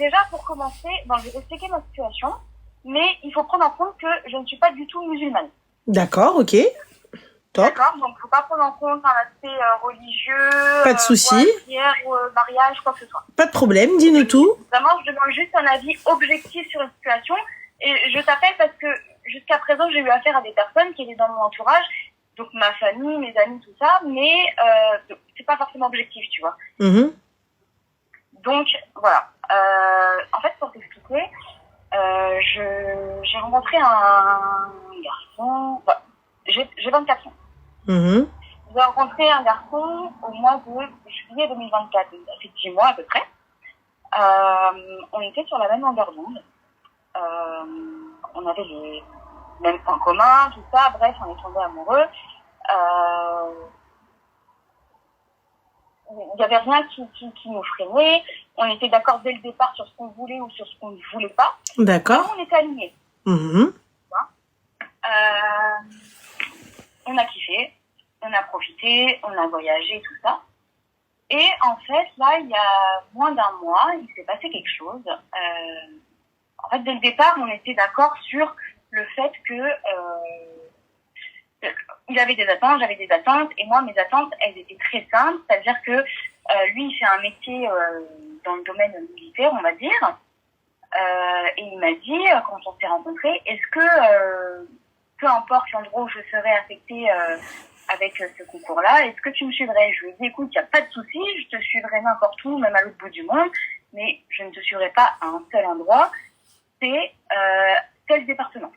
déjà, pour commencer, je vais expliquer ma situation, mais il faut prendre en compte que je ne suis pas du tout musulmane. D'accord, ok. Top. D'accord, donc il ne faut pas prendre en compte un aspect religieux, Pas de souci. prière, mariage, quoi que ce soit. Pas de problème, dis-nous tout. Vraiment, je demande juste un avis objectif sur une situation. Et je t'appelle parce que jusqu'à présent, j'ai eu affaire à des personnes qui étaient dans mon entourage, donc ma famille, mes amis, tout ça, mais c'est pas forcément objectif, tu vois. Donc, voilà. En fait, pour t'expliquer, j'ai rencontré un garçon... j'ai 24 ans. J'ai rencontré un garçon au mois de juillet 2024, donc ça fait 10 mois à peu près. On était sur la même longueur d'onde. On avait les mêmes points communs, tout ça. Bref, on est tombés amoureux. Il n'y avait rien qui nous freinait. On était d'accord dès le départ sur ce qu'on voulait ou sur ce qu'on ne voulait pas. D'accord. On était alignés. On a kiffé, on a profité, on a voyagé, tout ça. Et en fait, là, il y a moins d'un mois, il s'est passé quelque chose. En fait, dès le départ, on était d'accord sur le fait que il avait des attentes, j'avais des attentes, et moi, mes attentes, elles étaient très simples. C'est-à-dire que lui, il fait un métier dans le domaine militaire, on va dire. Et il m'a dit, quand on s'est rencontrés, est-ce que, peu importe l'endroit où je serais affectée avec ce concours-là, est-ce que tu me suivrais? Je lui ai dit, écoute, il n'y a pas de souci, je te suivrai n'importe où, même à l'autre bout du monde, mais je ne te suivrai pas à un seul endroit, c'est tel département.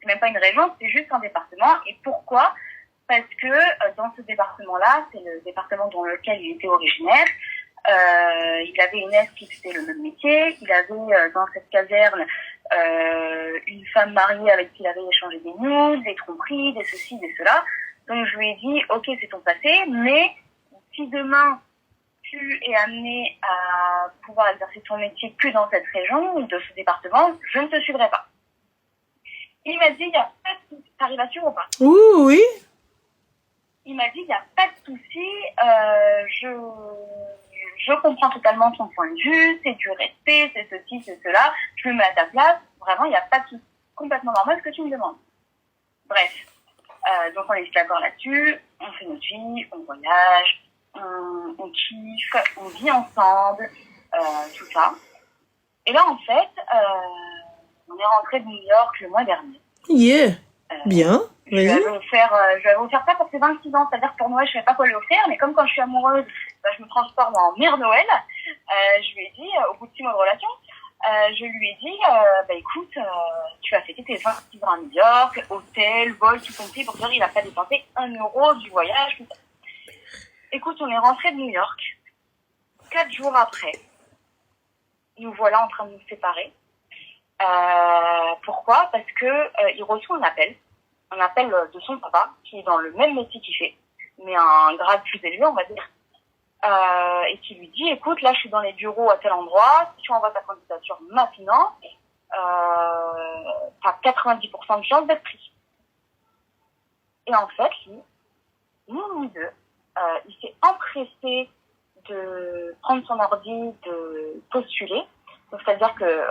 C'est même pas une région, c'est juste un département. Et pourquoi? Parce que dans ce département-là, c'est le département dans lequel il était originaire. Il avait une ex qui faisait le même métier. Il avait dans cette caserne une femme mariée avec qui il avait échangé des news, des tromperies, des ceci, des cela. Donc je lui ai dit, ok, c'est ton passé, mais si demain tu es amené à pouvoir exercer ton métier que dans cette région ou de ce département, je ne te suivrai pas. Il m'a dit, il n'y a pas de souci. T'arrives à suivre ou pas? Oui. Il m'a dit, il n'y a pas de souci, je comprends totalement ton point de vue, c'est du respect, c'est ceci, c'est cela, je me mets à ta place, vraiment, il n'y a pas de souci. Complètement normal ce que tu me demandes. Bref, donc on est d'accord là-dessus, on fait notre vie, on voyage, on kiffe, on vit ensemble, tout ça. Et là, en fait, on est rentré de New York le mois dernier. Bien. Je lui avais offert ça pour ses 26 ans. C'est-à-dire que pour Noël, je ne savais pas quoi lui offrir, mais comme quand je suis amoureuse, je me transforme en mère Noël. Je lui ai dit, au bout de 6 mois de relation, je lui ai dit, écoute, tu vas fêter tes 26 ans à New York, hôtel, vol, tout compris, pour dire il n'a pas dépensé 1 euro du voyage, tout ça. Écoute, on est rentré de New York. 4 jours après, nous voilà en train de nous séparer. Pourquoi? Parce que il reçoit un appel de son papa, qui est dans le même métier qu'il fait, mais à un grade plus élevé, on va dire, et qui lui dit, écoute, là, je suis dans les bureaux à tel endroit, si tu envoies ta candidature maintenant, t'as 90% de chance d'être pris. Et en fait, lui, nous deux, il s'est empressé de prendre son ordi, de postuler. Donc, c'est-à-dire que,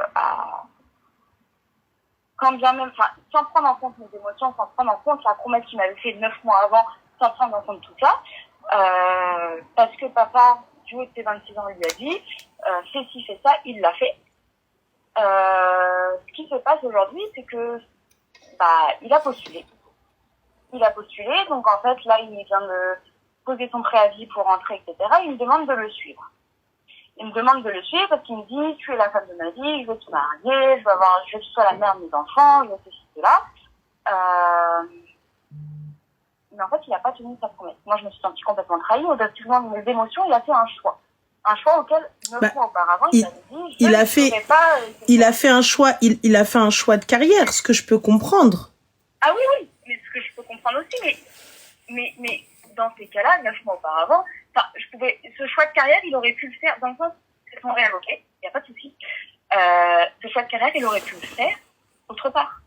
quand bien même, sans prendre en compte mes émotions, sans prendre en compte la promesse qu'il m'avait fait 9 mois avant, sans prendre en compte tout ça, parce que papa, du haut de ses 26 ans, lui a dit, fais ci, fais ça, il l'a fait. Ce qui se passe aujourd'hui, c'est que, il a postulé. Donc en fait, là, il vient de poser son préavis pour rentrer, etc. Il me demande de le suivre. Parce qu'il me dit, tu es la femme de ma vie, je veux te marier, je veux que tu sois la mère de mes enfants, je veux ceci, cela. Mais en fait, il n'a pas tenu sa promesse. Moi, je me suis sentie complètement trahie. Au-delà de mes émotions, il a fait un choix. Un choix auquel, 9 mois auparavant, il m'avait dit, il a fait un choix de carrière, ce que je peux comprendre. Ah oui, mais ce que je peux comprendre aussi, mais dans ces cas-là, 9 mois auparavant, ce choix de carrière, il aurait pu le faire, dans le sens, c'est son rêve, ok, il n'y a pas de souci. Ce choix de carrière, il aurait pu le faire autre part.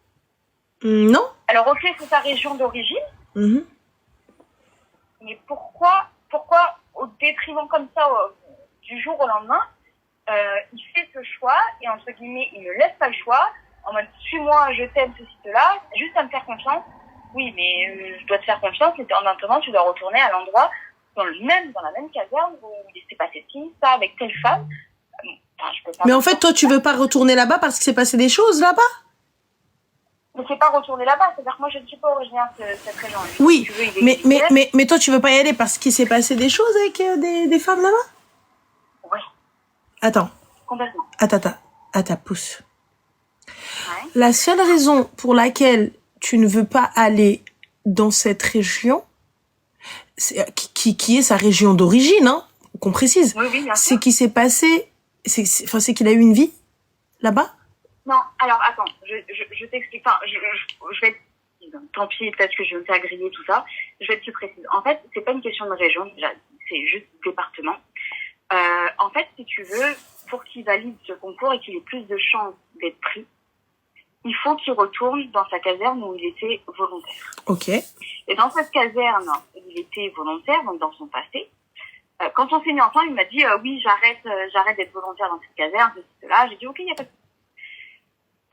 Non. Alors, ok, c'est sa région d'origine, mais pourquoi, au détriment comme ça, du jour au lendemain, il fait ce choix et entre guillemets, il me laisse pas le choix en mode suis-moi, je t'aime, ceci, cela, juste à me faire confiance. Oui, mais je dois te faire confiance et en attendant, tu dois retourner à l'endroit dans la même caserne où il s'est passé ça avec telle femme. Enfin, je peux pas. Mais en fait, toi, tu veux pas retourner là-bas parce qu'il s'est passé des choses là-bas? Mais c'est pas retourner là-bas, c'est-à-dire que moi, je ne suis pas originaire de cette région. Oui, si tu veux, mais toi, tu veux pas y aller parce qu'il s'est passé des choses avec des femmes là-bas? Oui. Attends. Complètement. Attends, pousse. Ouais. La seule raison pour laquelle tu ne veux pas aller dans cette région, qui est sa région d'origine, hein, qu'on précise, oui, bien sûr. c'est qu'il s'est passé, c'est qu'il a eu une vie là-bas? Non, alors attends, je t'explique. Enfin, je vais tant pis, peut-être que je vais me faire griller tout ça. Je vais être plus précise. En fait, c'est pas une question de région, déjà, c'est juste département. En fait, si tu veux, pour qu'il valide ce concours et qu'il ait plus de chances d'être pris, il faut qu'il retourne dans sa caserne où il était volontaire. Ok. Et dans cette caserne où il était volontaire, donc dans son passé, quand on s'est mis ensemble, il m'a dit oui, j'arrête d'être volontaire dans cette caserne, cela. J'ai dit ok, il y a pas de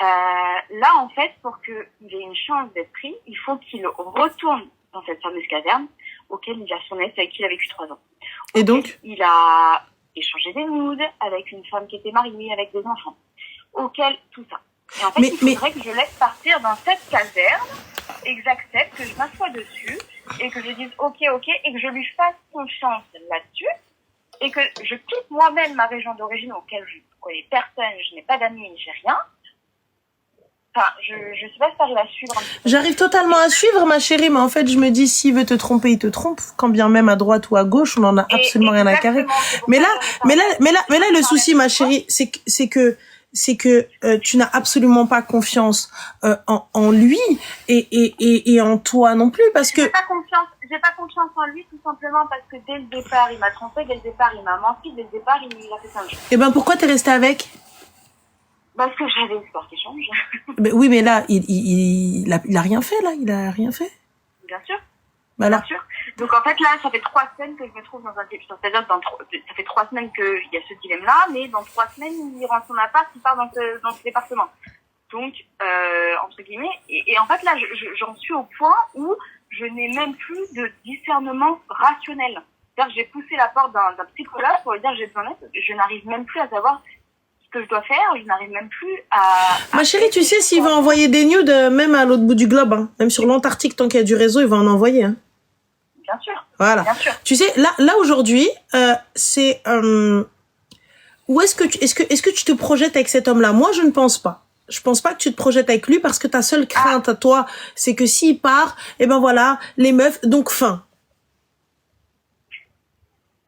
là, en fait, pour qu'il ait une chance d'être pris, il faut qu'il retourne dans cette fameuse caserne auquel il a son ex avec qui il a vécu 3 ans. Et donc, il a échangé des nudes avec une femme qui était mariée avec des enfants. Auquel tout ça. Et en fait, il faudrait que je laisse partir dans cette caserne et que j'accepte, que je m'assoie dessus et que je dise ok et que je lui fasse confiance là-dessus et que je quitte moi-même ma région d'origine auquel je ne connais personne, je n'ai pas d'amis, j'ai rien. Enfin, je sais pas si t'arrives à suivre un petit peu. J'arrive totalement à suivre, ma chérie, mais en fait, je me dis, s'il veut te tromper, il te trompe. Quand bien même à droite ou à gauche, on en a absolument rien à carrer. Mais là, le souci, ma chérie, c'est que tu n'as absolument pas confiance en lui et en toi non plus, parce que j'ai pas confiance en lui tout simplement parce que dès le départ, il m'a trompé, dès le départ, il m'a menti, dès le départ, il a fait ça. Eh ben, pourquoi t'es resté avec? Parce que j'avais espoir qu'il change. Ben oui, mais là, il a rien fait, là. Il a rien fait. Bien sûr. Voilà. Bien sûr. Donc, en fait, là, ça fait 3 semaines que je me trouve dans un... C'est-à-dire, ça fait 3 semaines qu'il y a ce dilemme-là, mais dans 3 semaines, il rend son appart, il part dans ce département. Donc, entre guillemets, et en fait, là, j'en suis au point où je n'ai même plus de discernement rationnel. C'est-à-dire que j'ai poussé la porte d'un psychologue pour lui dire j'ai besoin d'aide. Je n'arrive même plus à savoir que je dois faire, je n'arrive même plus à... Ma chérie, tu sais, s'il va envoyer des nudes, même à l'autre bout du globe, hein, même sur l'Antarctique, tant qu'il y a du réseau, il va en envoyer. Hein. Bien sûr. Voilà. Bien sûr. Tu sais, là aujourd'hui, c'est... où est-ce que tu te projettes avec cet homme-là? Moi, je ne pense pas. Je pense pas que tu te projettes avec lui parce que ta seule crainte à toi, c'est que s'il part, eh ben voilà, les meufs, donc fin.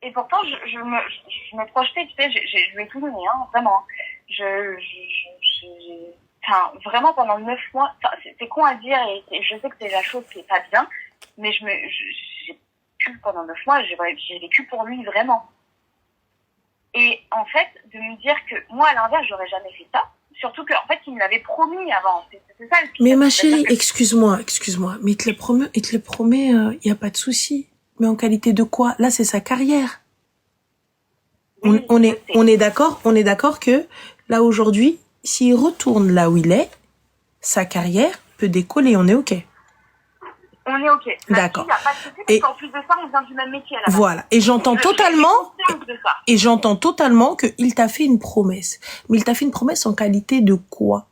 Et pourtant, je me projetais, tu sais, je lui ai tout donné, hein, vraiment. Enfin, vraiment pendant 9 mois, c'est con à dire et je sais que c'est la chose qui est pas bien, mais j'ai vécu pendant 9 mois, j'ai vécu pour lui vraiment. Et en fait, de me dire que moi, à l'inverse, j'aurais jamais fait ça. Surtout qu'en fait, il me l'avait promis avant. C'est ça le pire. Mais ma chérie, excuse-moi, mais il te le promet, y a pas de souci. Mais en qualité de quoi? Là, c'est sa carrière. Oui, on est d'accord que là aujourd'hui, s'il retourne là où il est, sa carrière peut décoller, on est ok. On est ok. D'accord. Il n'y a pas de souci parce qu'en plus de ça, on vient du même métier à la base. Voilà. Et j'entends totalement qu'il t'a fait une promesse. Mais il t'a fait une promesse en qualité de quoi?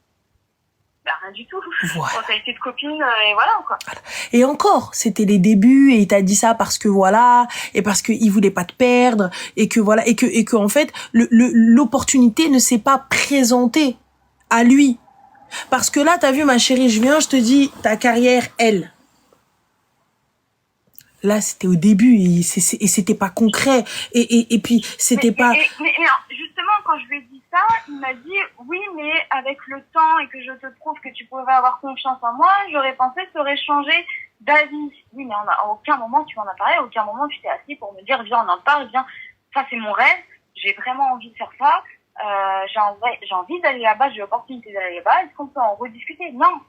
Bah, rien du tout. Voilà. En qualité de copine, et voilà, quoi. Voilà. Et encore, c'était les débuts, et il t'a dit ça parce que voilà, et parce qu'il voulait pas te perdre, et que voilà, et que en fait, l'opportunité ne s'est pas présentée à lui. Parce que là, t'as vu, ma chérie, je te dis, ta carrière, elle. Là, c'était au début, et c'était pas concret, et puis, c'était pas... Mais justement, quand je lui ai dit ça, il m'a dit, oui, mais avec le temps, et que je te prouve que tu pouvais avoir confiance en moi, j'aurais pensé que tu aurais changé d'avis. Oui, mais à aucun moment tu m'en as parlé, à aucun moment tu t'es assis pour me dire, viens, on en parle, viens, ça c'est mon rêve, j'ai vraiment envie de faire ça, j'ai envie d'aller là-bas, j'ai l'opportunité d'aller là-bas, est-ce qu'on peut en rediscuter? Non.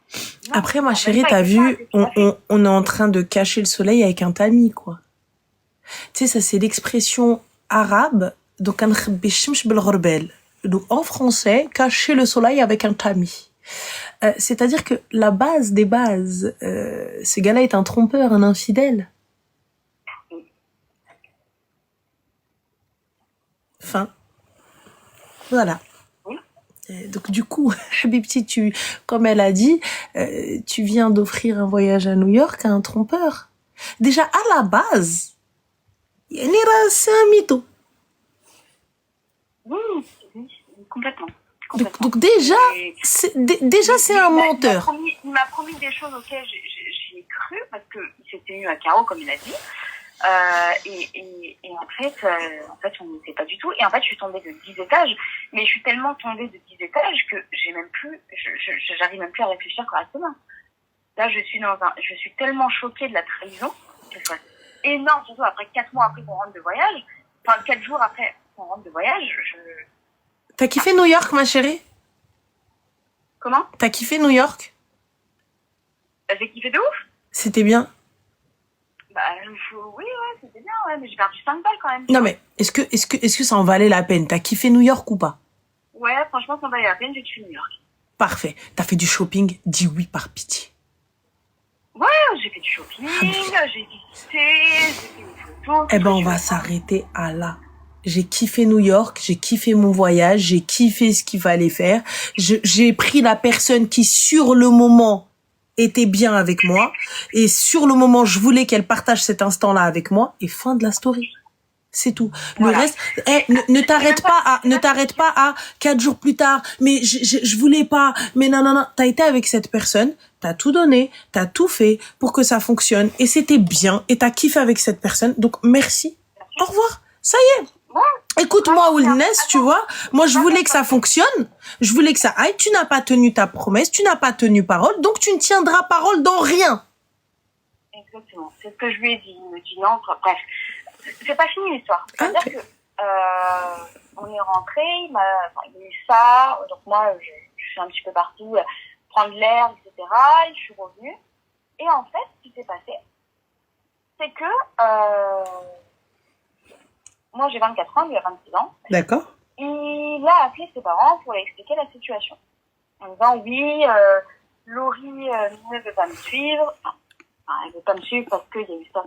Après, ma chérie, t'as vu, on est en train de cacher le soleil avec un tamis, quoi. Tu sais, ça c'est l'expression arabe Donc, en français, cacher le soleil avec un tamis. C'est-à-dire que la base des bases, ce gars-là est un trompeur, un infidèle. Fin. Voilà. Donc du coup, Habibti, comme elle a dit, tu viens d'offrir un voyage à New York à un trompeur. Déjà, à la base, c'est un mytho. Oui, complètement. Donc déjà, c'est un menteur. Il m'a promis des choses auxquelles j'ai cru, parce qu'il s'est tenu à carreau, comme il a dit. Et en fait, on n'était pas du tout. Et en fait, je suis tombée de 10 étages. Mais je suis tellement tombée de 10 étages que j'arrive même plus à réfléchir correctement. Là, je suis tellement choquée de la trahison. Que soit énorme, surtout après 4 mois après qu'on rentre de voyage. Enfin, 4 jours après qu'on rentre de voyage, T'as kiffé New York, ma chérie? Comment? T'as kiffé New York? J'ai kiffé de ouf. C'était bien? Bah, oui, c'était bien, mais j'ai perdu 5 balles quand même. Non, mais est-ce que ça en valait la peine? T'as kiffé New York ou pas? Ouais, franchement, ça en valait la peine, j'ai kiffé New York. Parfait. T'as fait du shopping? Dis oui par pitié. Ouais, j'ai fait du shopping, j'ai visité, j'ai fait des photos. Eh ben, on va s'arrêter à là. J'ai kiffé New York, j'ai kiffé mon voyage, j'ai kiffé ce qu'il fallait faire. J'ai pris la personne qui, sur le moment, était bien avec moi. Et sur le moment, je voulais qu'elle partage cet instant-là avec moi. Et fin de la story. C'est tout. Voilà. Le reste, ne t'arrête pas à 4 jours plus tard. Mais je voulais pas. Mais non. T'as été avec cette personne. T'as tout donné. T'as tout fait pour que ça fonctionne. Et c'était bien. Et t'as kiffé avec cette personne. Donc, merci. Au revoir. Ça y est. Écoute-moi, Oulness, tu vois. Moi, je voulais que ça fonctionne. Je voulais que ça aille. Tu n'as pas tenu ta promesse. Tu n'as pas tenu parole. Donc, tu ne tiendras parole dans rien. Exactement. C'est ce que je lui ai dit. Il me dit non. Bref. C'est pas fini l'histoire. C'est-à-dire que on est rentré, il m'a eu ça, donc moi je suis un petit peu partie prendre l'air, etc. Et je suis revenue. Et en fait, ce qui s'est passé, c'est que moi j'ai 24 ans, lui a 26 ans. D'accord. Il a appelé ses parents pour lui expliquer la situation. En disant oui, Laurie ne veut pas me suivre. Enfin, elle veut pas me suivre parce qu'il y a eu ça.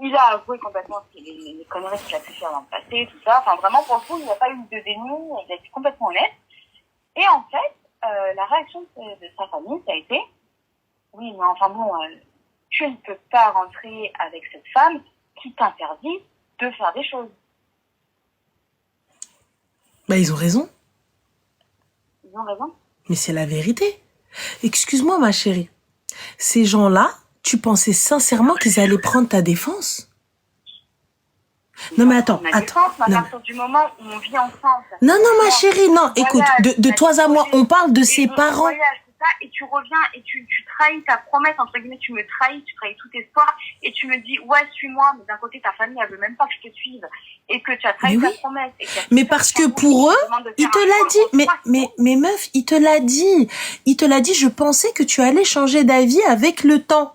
Il a avoué complètement les conneries qu'il a pu faire dans le passé, tout ça. Enfin, vraiment, pour le coup, il n'y a pas eu de déni, il a été complètement honnête. Et en fait, la réaction de sa famille, ça a été oui, mais enfin bon, tu ne peux pas rentrer avec cette femme qui t'interdit de faire des choses. Bah, ils ont raison. Ils ont raison. Mais c'est la vérité. Excuse-moi, ma chérie. Ces gens-là, tu pensais sincèrement qu'ils allaient prendre ta défense? Non, mais attends. À partir du moment où on vit ensemble. Non, ma chérie, non. Écoute, de toi à moi, on parle de ses parents. Voyage, c'est ça, et tu reviens et tu trahis ta promesse, entre guillemets, tu trahis tout espoir, et tu me dis, ouais, suis-moi, mais d'un côté, ta famille, elle veut même pas que je te suive, et que tu as trahi ta promesse. Mais parce que pour eux, il te l'a dit. Mais meuf, il te l'a dit. Il te l'a dit, je pensais que tu allais changer d'avis avec le temps.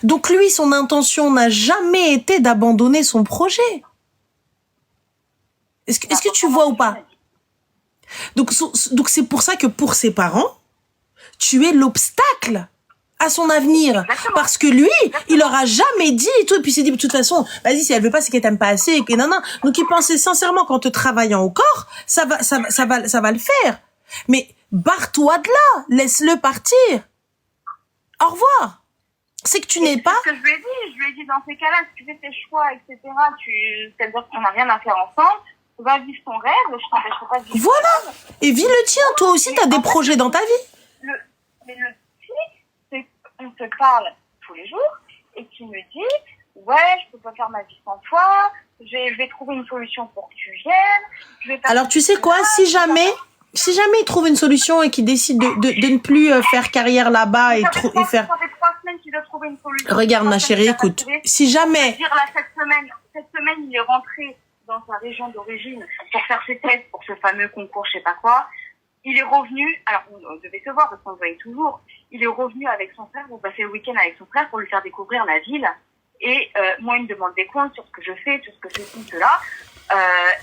Donc lui, son intention n'a jamais été d'abandonner son projet. Est-ce que tu vois ou pas? Donc c'est pour ça que pour ses parents, tu es l'obstacle à son avenir. Exactement. Parce que lui, il leur a jamais dit et tout. Et puis il s'est dit, de toute façon, vas-y, si elle veut pas, c'est qu'elle t'aime pas assez. Et non. Donc il pensait sincèrement qu'en te travaillant au corps, ça va le faire. Mais barre-toi de là. Laisse-le partir. Au revoir. C'est que tu n'es pas... C'est ce que je lui ai dit dans ces cas-là, si tu fais tes choix, etc., c'est-à-dire qu'on n'a rien à faire ensemble, va vivre ton rêve, je t'empêcherai pas de vivre. Voilà. Et vis le tien, toi aussi, t'as des projets dans ta vie. Mais le truc, c'est qu'on se parle tous les jours, et tu me dis, ouais, je peux pas faire ma vie sans toi, je vais trouver une solution pour que tu viennes. Alors, tu sais quoi, si jamais il trouve une solution et qu'il décide de ne plus faire carrière là-bas et faire... Ça fait 3 semaines qu'il doit trouver une solution. Regarde, ma chérie, écoute, si jamais... Cette semaine, il est rentré dans sa région d'origine pour faire ses tests pour ce fameux concours, je sais pas quoi. Il est revenu, alors on devait se voir parce qu'on se voyait toujours, il est revenu avec son frère pour passer le week-end avec son frère pour lui faire découvrir la ville Et moi, il me demande des comptes sur ce que je fais, sur ce que je fais, cela.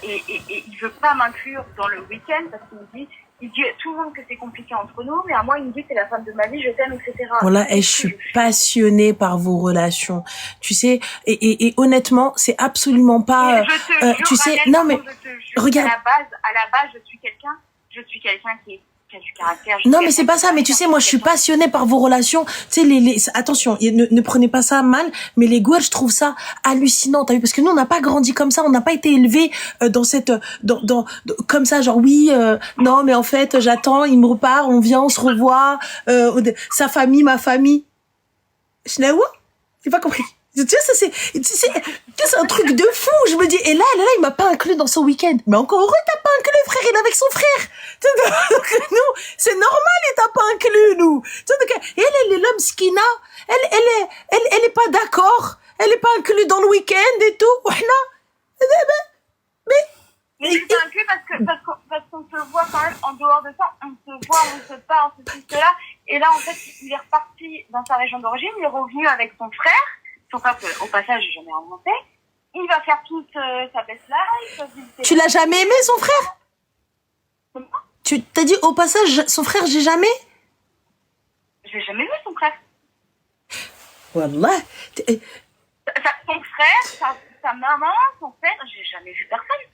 Et il veut pas m'inclure dans le week-end parce qu'il me dit tout le monde que c'est compliqué entre nous, mais à moi, il me dit c'est la femme de ma vie, je t'aime, etc. Voilà, et je suis passionnée par vos relations. Tu sais, et honnêtement, c'est absolument pas, tu sais, non mais, regarde. À la base, je suis quelqu'un qui a du caractère. Non, mais c'est pas ça. Mais tu sais, moi, je suis passionnée par vos relations. Tu sais, attention, ne prenez pas ça mal, mais les gouailles, je trouve ça hallucinant. T'as vu? Parce que nous, on n'a pas grandi comme ça. On n'a pas été élevés dans cette, comme ça, genre, oui, non, mais en fait, j'attends, il me repart, on vient, on se revoit, sa famille, ma famille. Schnaoua? J'ai pas compris. Tu sais, ça, c'est un truc de fou. Je me dis, et là, il m'a pas inclus dans son week-end. Mais encore heureux, t'as pas inclus, frère, il est avec son frère. Donc, nous, c'est normal, il t'a pas inclus, nous. Donc, elle est l'homme skina. Elle est pas d'accord. Elle est pas inclue dans le week-end et tout. Mais je suis pas inclus parce qu'on se voit quand même en dehors de ça. On se voit, on se parle, ceci, cela. Et là, en fait, il est reparti dans sa région d'origine. Il est revenu avec son frère. Son frère, au passage, j'ai jamais rencontré. Il va faire toute sa best life. Tu l'as jamais aimé, son frère? Comment? Tu t'as dit au passage, son frère, j'ai jamais? J'ai jamais vu son frère. Wallah. Son frère, sa maman, son père, j'ai jamais vu personne.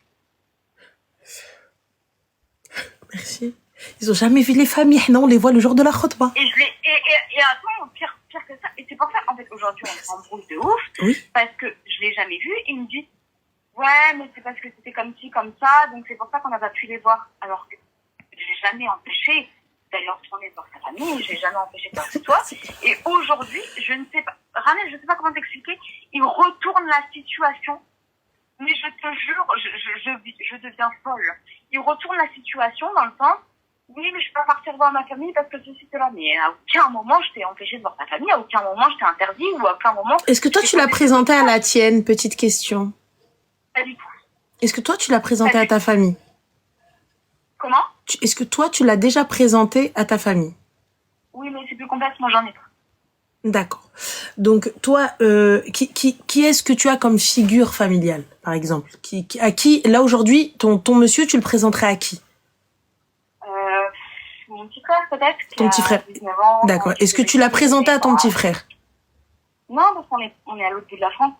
Merci. Ils ont jamais vu les familles. Non, on les voit le jour de la khutba. Et attends, pire que ça. Et c'est pour ça, en fait, aujourd'hui, on s'embrouille de ouf. Oui. Parce que je l'ai jamais vu. Et il me dit, ouais, mais c'est parce que c'était comme ci, comme ça. Donc c'est pour ça qu'on n'a pas pu les voir. Alors que j'ai jamais empêché d'aller retourner voir sa famille. J'ai jamais empêché de faire ce soit. Et aujourd'hui, je ne sais pas, Ranel, je sais pas comment t'expliquer. Il retourne la situation. Mais je te jure, je deviens folle. Il retourne la situation dans le sens, oui, mais je peux pas partir voir ma famille parce que ceci, cela. Mais à aucun moment, je t'ai empêché de voir ta famille. À aucun moment, je t'ai interdit ou à aucun moment... Est-ce que toi, tu l'as présenté à la tienne? Petite question. Pas du tout. Est-ce que toi, tu l'as présenté à ta famille? Comment? Est-ce que toi, tu l'as déjà présenté à ta famille? Oui, mais c'est plus complexe, moi j'en ai trop. D'accord. Donc, toi, qui est-ce que tu as comme figure familiale, par exemple? À qui, là, aujourd'hui, ton monsieur, tu le présenterais à qui? Mon petit frère, peut-être. Ton petit frère. D'accord. Est-ce que tu l'as présenté à ton petit frère? Non, parce qu'on est à l'autre bout de la France.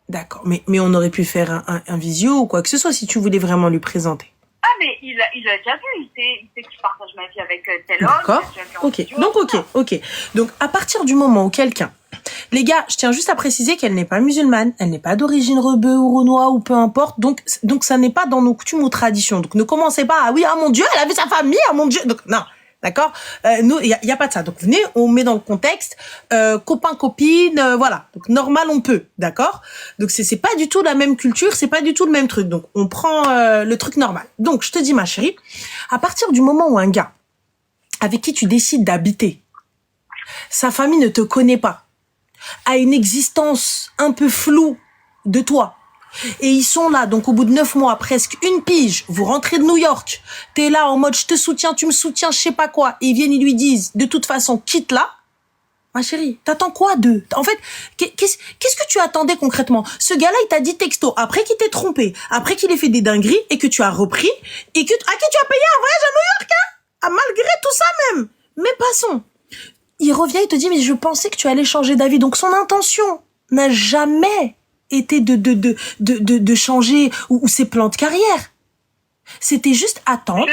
D'accord. Mais on aurait pu faire un visio ou quoi que ce soit si tu voulais vraiment lui présenter. Ah, mais il a déjà vu. Il sait que je partage ma vie avec tel homme. D'accord. Ok. Donc, ok. Donc, à partir du moment où quelqu'un... Les gars, je tiens juste à préciser qu'elle n'est pas musulmane, elle n'est pas d'origine rebeu ou renois ou peu importe, donc ça n'est pas dans nos coutumes ou traditions. Donc ne commencez pas à oui, ah mon Dieu, elle avait sa famille, ah mon Dieu. Donc non, d'accord. Nous, il y a pas de ça. Donc venez, on met dans le contexte copain copine, voilà. Donc normal, on peut, d'accord. Donc c'est pas du tout la même culture, c'est pas du tout le même truc. Donc on prend le truc normal. Donc je te dis ma chérie, à partir du moment où un gars avec qui tu décides d'habiter, sa famille ne te connaît pas, a une existence un peu floue de toi. Et ils sont là, donc au bout de 9 mois, presque une pige, vous rentrez de New York, t'es là en mode je te soutiens, tu me soutiens, je sais pas quoi, et ils viennent, ils lui disent, de toute façon, quitte là. Ma chérie, t'attends quoi d'eux? En fait, qu'est-ce que tu attendais concrètement? Ce gars-là, il t'a dit texto, après qu'il t'ait trompé, après qu'il ait fait des dingueries, et que tu as repris, et à qui tu as payé un voyage à New York, hein? Ah, malgré tout ça même. Mais passons. Il revient, il te dit, mais je pensais que tu allais changer d'avis. Donc son intention n'a jamais été de changer ou ses plans de carrière. C'était juste attendre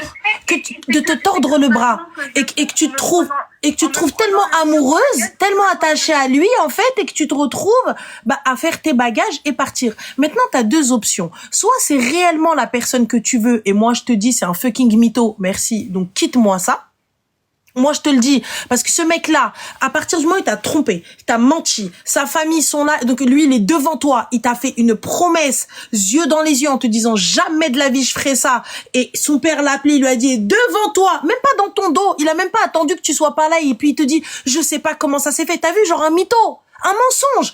de te tordre le bras et que tu te trouves tellement amoureuse, tellement attachée à lui en fait, et que tu te retrouves à faire tes bagages et partir. Maintenant, t'as deux options. Soit c'est réellement la personne que tu veux et moi je te dis c'est un fucking mytho, merci. Donc quitte-moi ça. Moi, je te le dis, parce que ce mec-là, à partir du moment où il t'a trompé, il t'a menti, sa famille sont là, donc lui, il est devant toi, il t'a fait une promesse, yeux dans les yeux, en te disant jamais de la vie je ferai ça, et son père l'a appelé, il lui a dit devant toi, même pas dans ton dos, il a même pas attendu que tu sois pas là, et puis il te dit je sais pas comment ça s'est fait, t'as vu, genre un mytho, un mensonge,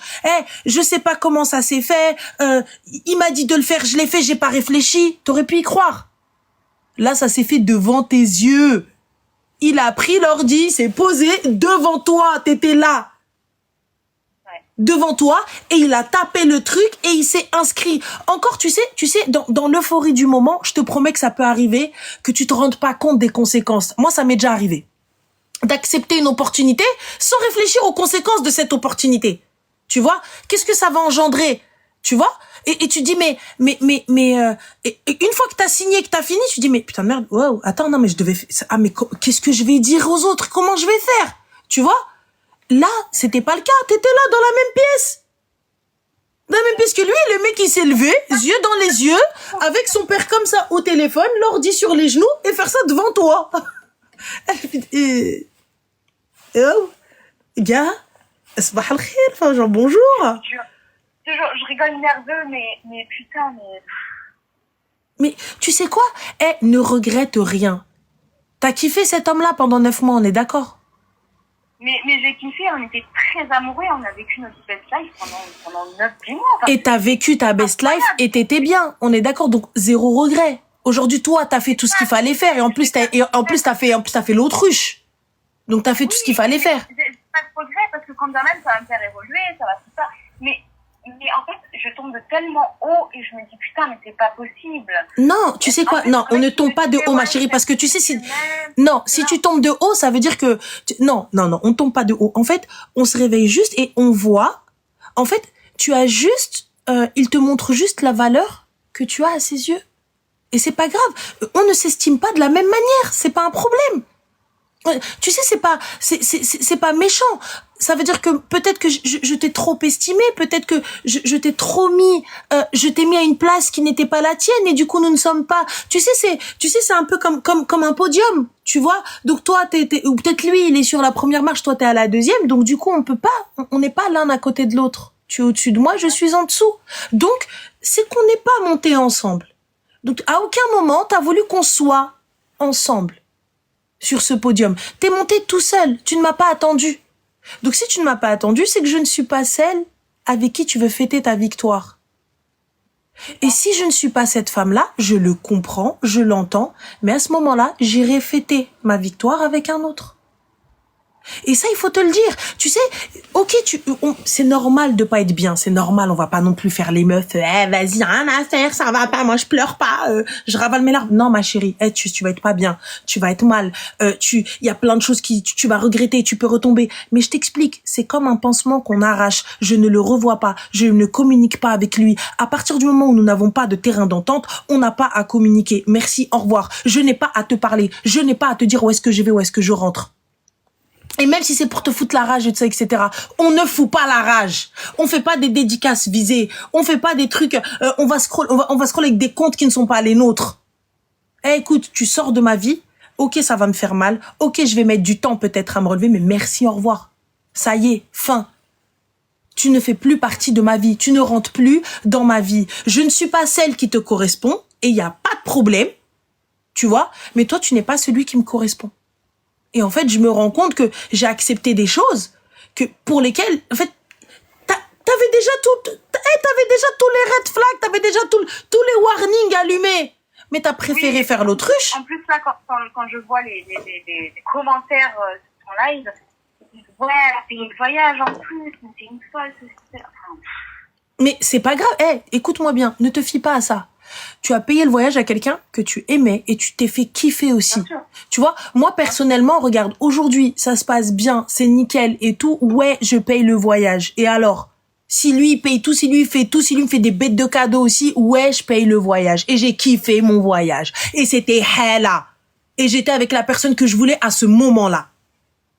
je sais pas comment ça s'est fait, il m'a dit de le faire, je l'ai fait, j'ai pas réfléchi, t'aurais pu y croire. Là, ça s'est fait devant tes yeux. Il a pris l'ordi, s'est posé devant toi, t'étais là. Ouais. devant toi et il a tapé le truc et il s'est inscrit. Encore, tu sais, dans l'euphorie du moment, je te promets que ça peut arriver que tu te rendes pas compte des conséquences. Moi, ça m'est déjà arrivé d'accepter une opportunité sans réfléchir aux conséquences de cette opportunité. Tu vois? Qu'est-ce que ça va engendrer? Tu vois? Et tu dis, et une fois que t'as signé, que t'as fini, tu dis, mais putain de merde, wow, attends, non, mais je devais, mais qu'est-ce que je vais dire aux autres? Comment je vais faire? Tu vois? Là, c'était pas le cas. T'étais là, dans la même pièce. Dans la même pièce que lui, le mec, il s'est levé, yeux dans les yeux, avec son père comme ça, au téléphone, l'ordi sur les genoux, et faire ça devant toi. Oh, gars, sabah al-khir, enfin, genre, bonjour. Je rigole nerveux, mais putain, Mais tu sais quoi? Ne regrette rien. T'as kiffé cet homme-là pendant 9 mois, on est d'accord? Mais j'ai kiffé, on était très amoureux, on a vécu notre best life pendant 9-10 mois. Enfin, et t'as vécu ta best life et t'étais bien, on est d'accord, donc zéro regret. Aujourd'hui, toi, t'as fait tout ce qu'il fallait faire et en plus t'as fait l'autruche. Donc t'as fait tout ce qu'il fallait faire. J'ai pas de regret parce que quand bien même ça va me faire évoluer, ça va tout ça. Mais en fait, je tombe de tellement haut et je me dis putain, mais c'est pas possible. Non, tu sais quoi? Non, on ne tombe pas de haut, ma chérie, parce que tu sais si tu tombes de haut, ça veut dire que non, on tombe pas de haut. En fait, on se réveille juste et on voit. En fait, tu as juste, il te montre juste la valeur que tu as à ses yeux. Et c'est pas grave. On ne s'estime pas de la même manière. C'est pas un problème. Tu sais, c'est pas méchant. Ça veut dire que peut-être que je t'ai trop estimé, peut-être que je t'ai trop mis, je t'ai mis à une place qui n'était pas la tienne et du coup nous ne sommes pas. Tu sais, c'est un peu comme un podium, tu vois. Donc toi ou peut-être lui il est sur la première marche, toi t'es à la deuxième, donc du coup on n'est pas l'un à côté de l'autre. Tu es au-dessus de moi, je suis en dessous. Donc c'est qu'on n'est pas montés ensemble. Donc à aucun moment t'as voulu qu'on soit ensemble. Sur ce podium. T'es monté tout seul. Tu ne m'as pas attendu. Donc si tu ne m'as pas attendu, c'est que je ne suis pas celle avec qui tu veux fêter ta victoire. Et si je ne suis pas cette femme-là, je le comprends, je l'entends, mais à ce moment-là, j'irai fêter ma victoire avec un autre. Et ça, il faut te le dire. Tu sais, ok, c'est normal de pas être bien, c'est normal, on va pas non plus faire les meufs, vas-y, rien à faire, ça va pas, moi je pleure pas, je ravale mes larmes. Non, ma chérie, tu vas être pas bien, tu vas être mal, il y a plein de choses tu vas regretter, tu peux retomber. Mais je t'explique, c'est comme un pansement qu'on arrache, je ne le revois pas, je ne communique pas avec lui. À partir du moment où nous n'avons pas de terrain d'entente, on n'a pas à communiquer. Merci, au revoir. Je n'ai pas à te parler, je n'ai pas à te dire où est-ce que je vais, où est-ce que je rentre. Et même si c'est pour te foutre la rage et tout ça, etc., on ne fout pas la rage. On fait pas des dédicaces visées. On fait pas des trucs, on va scroller avec des comptes qui ne sont pas les nôtres. Écoute, tu sors de ma vie. Ok, ça va me faire mal. Ok, je vais mettre du temps peut-être à me relever, mais merci, au revoir. Ça y est, fin. Tu ne fais plus partie de ma vie. Tu ne rentres plus dans ma vie. Je ne suis pas celle qui te correspond et il y a pas de problème. Tu vois? Mais toi, tu n'es pas celui qui me correspond. Et en fait, je me rends compte que j'ai accepté des choses pour lesquelles, en fait, t'avais déjà tous les red flags, t'avais déjà tous les warnings allumés. Mais t'as préféré faire l'autruche. En plus, là, quand je vois les commentaires sur ton live, ils disent, ouais, elle a payé le voyage en plus, mais c'est une folle, enfin... Mais c'est pas grave. Écoute-moi bien, ne te fie pas à ça. Tu as payé le voyage à quelqu'un que tu aimais et tu t'es fait kiffer aussi. Tu vois, moi personnellement, regarde, aujourd'hui, ça se passe bien, c'est nickel et tout. Ouais, je paye le voyage. Et alors, si lui il paye tout, si lui il fait tout, si lui me fait des bêtes de cadeaux aussi, ouais, je paye le voyage. Et j'ai kiffé mon voyage. Et c'était hella. Et j'étais avec la personne que je voulais à ce moment-là.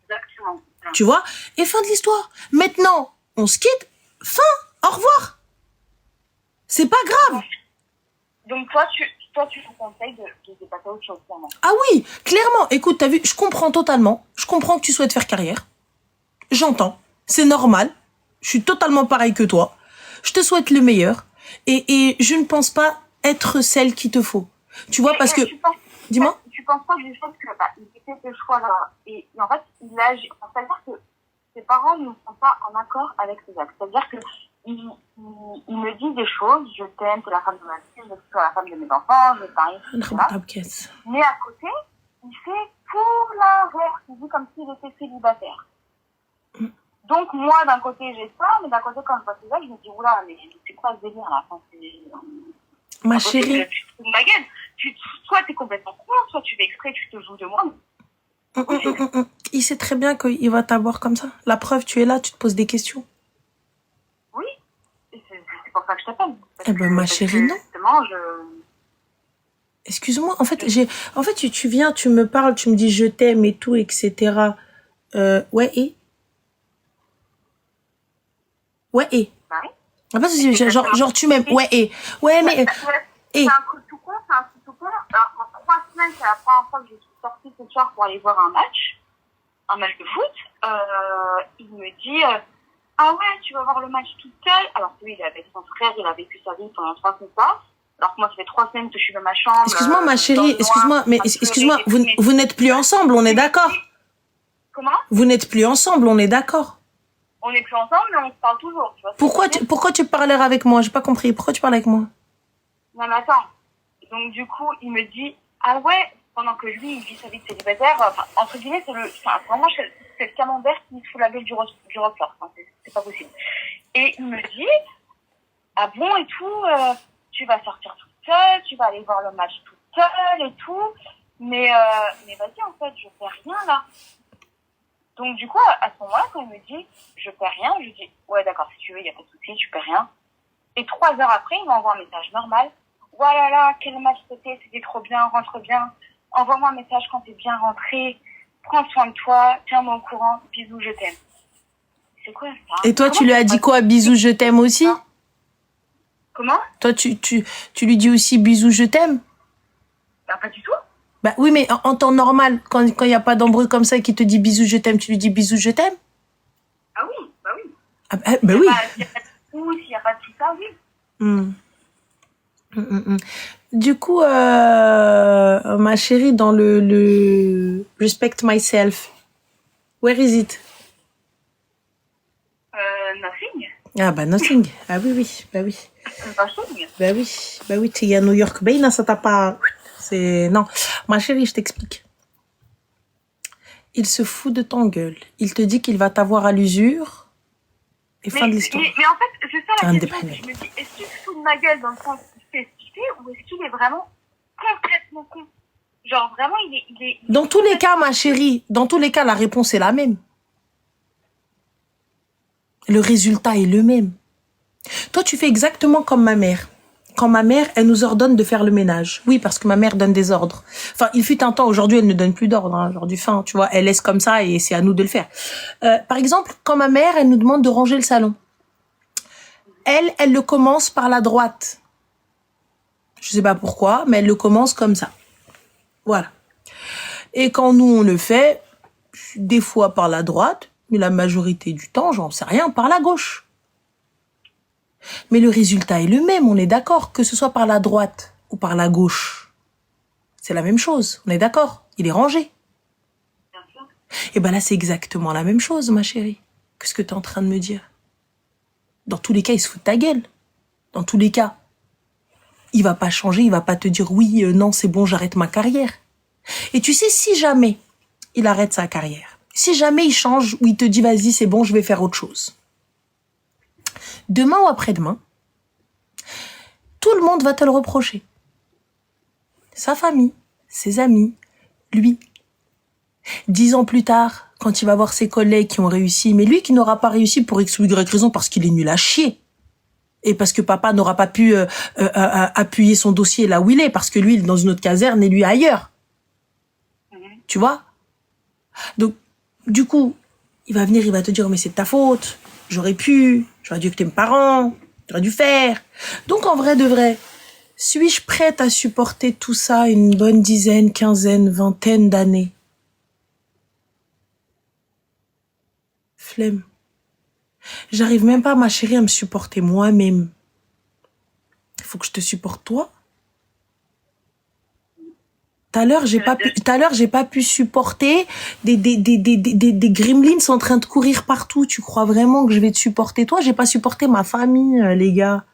Exactement. Tu vois? Et fin de l'histoire. Maintenant, on se quitte. Fin. Au revoir. C'est pas grave. Donc toi, tu me conseilles de passer à autre chose, clairement. Ah oui, clairement. Écoute, t'as vu, je comprends totalement. Je comprends que tu souhaites faire carrière. J'entends. C'est normal. Je suis totalement pareil que toi. Je te souhaite le meilleur. Et je ne pense pas être celle qu'il te faut. Tu vois, parce que... Dis-moi. Tu penses pas juste que il fait ce choix-là. Et en fait, c'est-à-dire que ses parents ne sont pas en accord avec ses actes. C'est-à-dire que il me dit des choses, je t'aime, t'es la femme de ma vie, je suis la femme de mes enfants, je parie, etc. Mais à côté, il fait pour l'inverse, il dit comme s'il était célibataire. Donc, moi, d'un côté, j'ai ça, mais d'un côté, quand je vois ces actes, je me dis, oula, mais c'est quoi ce délire, là? Enfin, Ma chérie. Tu te fous de ma gueule. Soit t'es complètement con, soit tu fais exprès, tu te joues de moi. Il sait très bien qu'il va t'avoir comme ça. La preuve, tu es là, tu te poses des questions. Oui, c'est pour ça que je t'appelle. Eh ben, ma chérie, non. Justement, Excuse-moi, en fait, tu viens, tu me parles, tu me dis je t'aime et tout, etc. Ouais, et? Ouais, et? Bah oui. Ah, pas si, genre, tu m'aimes. Ouais, et? Ouais, mais, c'est un coup tout con, c'est un coup tout con. Alors, en 3 semaines, c'est la première fois que je suis sortie ce soir pour aller voir un match de foot. Il me dit, ah ouais, tu vas voir le match toute seule. Alors que lui, il est avec son frère, il a vécu sa vie pendant 3 semaines pas. Alors que moi, ça fait 3 semaines que je suis dans ma chambre. Excuse-moi, ma chérie, excuse-moi, vous n'êtes plus ensemble, on est d'accord? Comment? Vous n'êtes plus ensemble, on est d'accord? On n'est plus ensemble, mais on se parle toujours. Tu vois, pourquoi tu parles avec moi? J'ai pas compris. Pourquoi tu parles avec moi? Non, mais attends. Donc, du coup, il me dit, ah ouais, pendant que lui, il vit sa vie de célibataire, enfin, entre guillemets, vraiment, c'est le camembert qui se fout la gueule du roquefort. Enfin, c'est pas possible. Et il me dit, ah bon, et tout, tu vas sortir toute seule, tu vas aller voir le match toute seule et tout, mais vas-y, en fait, je fais rien, là. Donc, du coup, à ce moment-là, quand il me dit, je fais rien, je dis, ouais, d'accord, si tu veux, il n'y a pas de souci, tu fais rien. Et 3 heures après, il m'envoie un message normal. Voilà, quel match c'était trop bien, rentre bien. Envoie-moi un message quand t'es bien rentré. Prends soin de toi, tiens-moi au courant, bisous, je t'aime. C'est quoi ça? Et toi, tu lui as dit quoi? Bisous, je t'aime aussi? Comment? Toi, tu lui dis aussi bisous, je t'aime? Bah, pas du tout. Bah oui, mais en temps normal, quand il n'y a pas d'embrouille comme ça qui te dit bisous, je t'aime, tu lui dis bisous, je t'aime? Ah oui, bah oui. Ah bah oui. S'il n'y a pas de tout ça, oui. Du coup, ma chérie, dans le respect myself, where is it? Nothing. Ah bah nothing. Ah oui. Nothing. Bah oui, tu es à New York, ben ça t'a pas... Non, ma chérie, je t'explique. Il se fout de ton gueule. Il te dit qu'il va t'avoir à l'usure. Et fin de l'histoire. Mais en fait, c'est ça la question. Je me dis, est-ce qu'il se fout de ma gueule dans le sens où il fait ce qu'il fait, ou est-ce qu'il est vraiment complètement con? Genre, vraiment, il est... Dans tous les cas, ma chérie, dans tous les cas, la réponse est la même. Le résultat est le même. Toi, tu fais exactement comme ma mère. Quand ma mère, elle nous ordonne de faire le ménage. Oui, parce que ma mère donne des ordres. Enfin, il fut un temps, aujourd'hui, elle ne donne plus d'ordre. Hein, aujourd'hui, tu vois, elle laisse comme ça et c'est à nous de le faire. Par exemple, quand ma mère, elle nous demande de ranger le salon. Elle le commence par la droite. Je sais pas pourquoi, mais elle le commence comme ça. Voilà. Et quand nous, on le fait, des fois par la droite, mais la majorité du temps, j'en sais rien, par la gauche. Mais le résultat est le même, on est d'accord, que ce soit par la droite ou par la gauche. C'est la même chose, on est d'accord, il est rangé. Et ben là, c'est exactement la même chose, ma chérie, que ce que tu es en train de me dire. Dans tous les cas, il se fout de ta gueule. Dans tous les cas, il va pas changer, il va pas te dire oui, non, c'est bon, j'arrête ma carrière. Et tu sais, si jamais il arrête sa carrière, si jamais il change ou il te dit vas-y, c'est bon, je vais faire autre chose. Demain ou après-demain, tout le monde va te le reprocher. Sa famille, ses amis, lui. 10 ans plus tard, quand il va voir ses collègues qui ont réussi, mais lui qui n'aura pas réussi pour X ou Y raison parce qu'il est nul à chier. Et parce que papa n'aura pas pu appuyer son dossier là où il est, parce que lui, il est dans une autre caserne et lui ailleurs. Tu vois? Donc, du coup, il va venir, il va te dire, mais c'est de ta faute. J'aurais dû écouter mes parents, j'aurais dû faire. Donc, en vrai de vrai, suis-je prête à supporter tout ça une bonne dizaine, quinzaine, vingtaine d'années? Flemme. J'arrive même pas, ma chérie, à me supporter moi-même. Il faut que je te supporte toi. Tout à l'heure, j'ai pas pu supporter des gremlins en train de courir partout. Tu crois vraiment que je vais te supporter toi? J'ai pas supporté ma famille, les gars.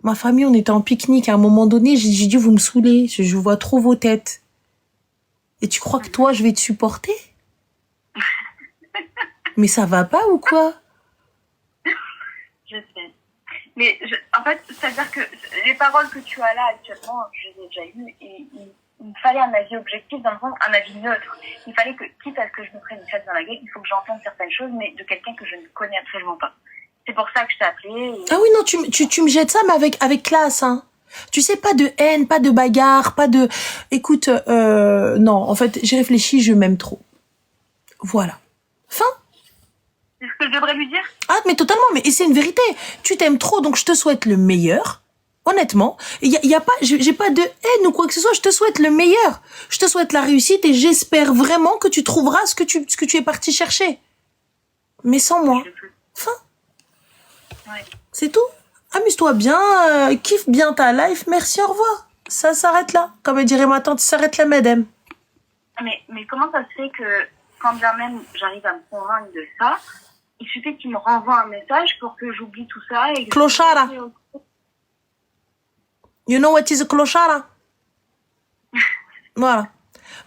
Ma famille, on était en pique-nique. À un moment donné, j'ai dit, vous me saoulez. Je vois trop vos têtes. Et tu crois que toi, je vais te supporter? Mais ça va pas ou quoi? Je sais. Mais en fait, c'est-à-dire que les paroles que tu as là actuellement, je les ai déjà eues et il me fallait un avis objectif, dans le sens, un avis neutre. Il fallait que, quitte à ce que je me prenne une chatte dans la gueule, il faut que j'entende certaines choses, mais de quelqu'un que je ne connais absolument pas. C'est pour ça que je t'ai appelé. Ah oui, non, tu me jettes ça, mais avec classe, hein. Tu sais, pas de haine, pas de bagarre, pas de... Écoute, non, en fait, j'ai réfléchi, je m'aime trop. Voilà. Fin. C'est ce que je devrais lui dire? Ah, mais totalement, mais et c'est une vérité. Tu t'aimes trop, donc je te souhaite le meilleur. Honnêtement, y a pas, j'ai pas de haine ou quoi que ce soit. Je te souhaite le meilleur. Je te souhaite la réussite et j'espère vraiment que tu trouveras ce que tu es parti chercher. Mais sans moi. Fin. Ouais. C'est tout. Amuse-toi bien, kiffe bien ta life. Merci, au revoir. Ça s'arrête là. Comme dirait ma tante, ça s'arrête là, madame. Mais comment ça se fait que, quand bien même j'arrive à me convaincre de ça, il suffit qu'il me renvoie un message pour que j'oublie tout ça et que... Clochara. You know what is a clochara? Voilà.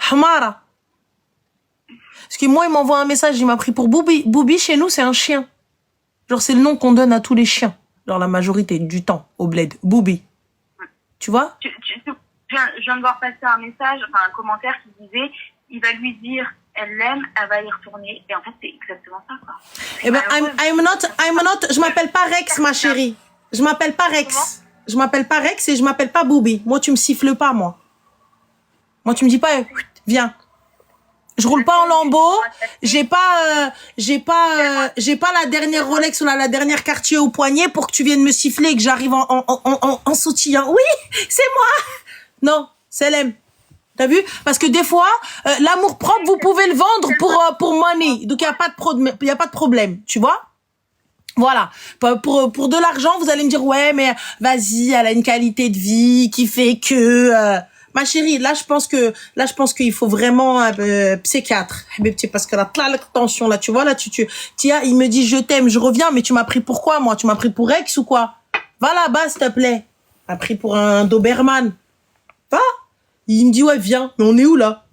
Hamara. Parce que moi, il m'envoie un message, il m'a pris pour Boubi. Boubi, chez nous, c'est un chien. Genre, c'est le nom qu'on donne à tous les chiens. Genre, la majorité du temps, au bled. Boubi. Tu vois? Je viens de voir passer un message, enfin un commentaire qui disait, il va lui dire, elle l'aime, elle va y retourner. Et en fait, c'est exactement ça, quoi. Eh ben, I'm not, je m'appelle pas Rex, ma chérie. Je m'appelle pas Rex. Je m'appelle pas Rex et je m'appelle pas Boubi. Moi, tu me siffles pas, moi. Moi, tu me dis pas, viens. Je roule pas en lambeau. J'ai pas la dernière Rolex ou la dernière Cartier au poignet pour que tu viennes me siffler et que j'arrive en sautillant. Oui, c'est moi. Non, c'est l'aime. T'as vu? Parce que des fois, l'amour propre, vous pouvez le vendre pour money. Donc, il y a pas de problème. Tu vois? Voilà. Pour de l'argent, vous allez me dire, ouais, mais vas-y, elle a une qualité de vie qui fait que, ma chérie, là, je pense qu'il faut vraiment un psychiatre. Parce que là, tension, là, tu vois, là, tiens, il me dit, je t'aime, je reviens, mais tu m'as pris pour quoi, moi? Tu m'as pris pour Rex ou quoi? Va là-bas, s'il te plaît. Tu m'as pris pour un Doberman. Va. Il me dit, ouais, viens. Mais on est où, là?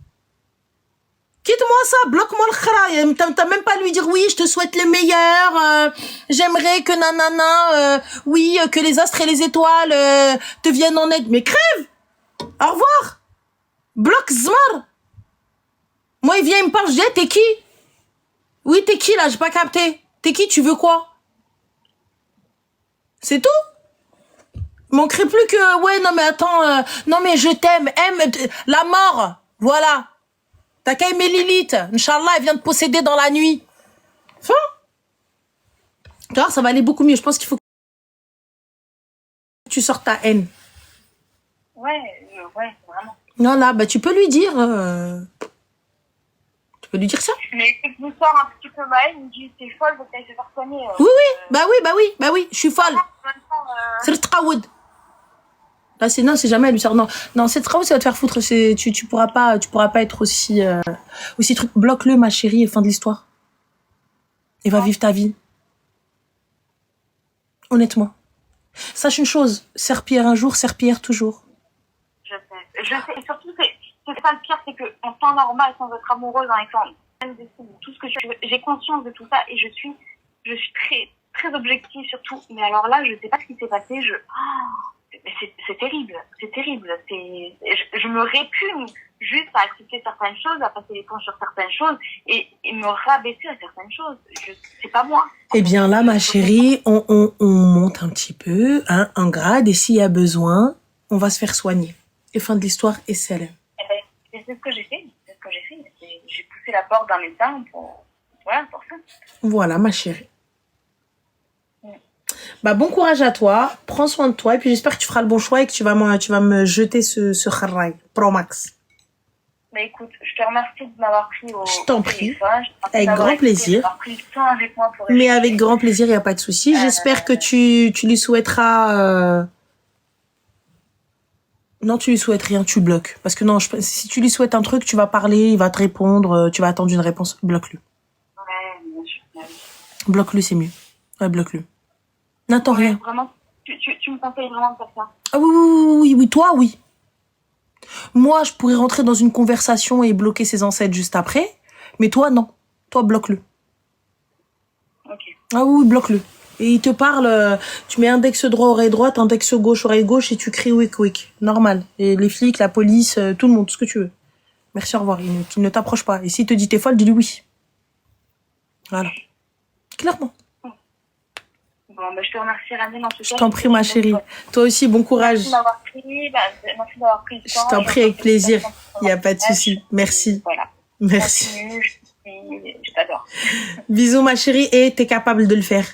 Quitte-moi ça, bloque-moi le khara. T'as même pas lui dire oui, je te souhaite le meilleur. J'aimerais que nanana, oui, que les astres et les étoiles te viennent en aide. Mais crève. Au revoir. Bloque Zmar. Moi, il vient, il me parle, je dis, hey, t'es qui? Oui, t'es qui là? J'ai pas capté. T'es qui? Tu veux quoi? C'est tout? Il manquerait plus que, ouais, non mais attends, non mais je t'aime, aime la mort. Voilà. T'as qu'à aimer Lilith. Inch'Allah, elle vient te posséder dans la nuit. Fin. Tu vois, ça va aller beaucoup mieux. Je pense qu'il faut que tu sortes ta haine. Ouais, vraiment. Non, là, bah, tu peux lui dire. Tu peux lui dire ça. Mais je me sors un petit peu mal, il me dit, t'es folle, faut que t'ailles te faire soigner. Bah oui, je suis folle. C'est le traoud. Là, c'est jamais, elle lui sort. Non, c'est trop, ça va te faire foutre. Tu pourras pas être aussi truc. Bloque-le, ma chérie, et fin de l'histoire. Et va vivre ta vie. Honnêtement. Sache une chose, serpillère un jour, serpillère toujours. Je sais. Et surtout, c'est pas le pire, c'est que, en temps normal, sans être amoureuse, en étant tout ce que j'ai conscience de tout ça, et je suis très, très objective sur tout. Mais alors là, je sais pas ce qui s'est passé, c'est terrible. Je me répugne juste à accepter certaines choses, à passer les ponts sur certaines choses et me rabaisser à certaines choses. C'est pas moi. Eh bien là, ma chérie, on monte un petit peu, hein, un grade, et s'il y a besoin, on va se faire soigner. Et fin de l'histoire, et c'est elle. Eh ben, c'est ce que j'ai fait. J'ai poussé la porte d'un médecin pour ça. Voilà, ma chérie. Bah, bon courage à toi, prends soin de toi, et puis j'espère que tu feras le bon choix et que tu vas me jeter ce kharraï, Pro Max. Bah écoute, je te remercie de m'avoir pris au Je t'en prie, avec grand plaisir. Pris le temps avec moi pour mais avec grand plaisir, il n'y a pas de souci. J'espère que tu lui souhaiteras... Non, tu lui souhaites rien, tu bloques. Parce que non, si tu lui souhaites un truc, tu vas parler, il va te répondre, tu vas attendre une réponse, bloque-le. Ouais, bien sûr. Bloque-le, c'est mieux. Ouais, bloque-le. N'attends rien. Vraiment, tu me conseilles vraiment de faire ça? Ah oui, toi, oui. Moi, je pourrais rentrer dans une conversation et bloquer ses ancêtres juste après. Mais toi, non. Toi, bloque-le. bloquer. Ah oui, bloque-le. Et il te parle, tu mets index droit, oreille droite, index gauche, oreille gauche, et tu cries wick wick. Normal. Et les flics, la police, tout le monde, tout ce que tu veux. Merci, au revoir. Il ne t'approche pas. Et s'il te dit t'es folle, dis-lui oui. Voilà. Clairement. Bon, je te remercie, Ramine, en tout cas. Je t'en prie, ma chérie. Toi aussi, bon courage. Merci d'avoir pris le temps. Je t'en prie, avec plaisir. Il n'y a pas de souci. Merci. Voilà. Merci. Je t'adore. Bisous, ma chérie. Et t'es capable de le faire.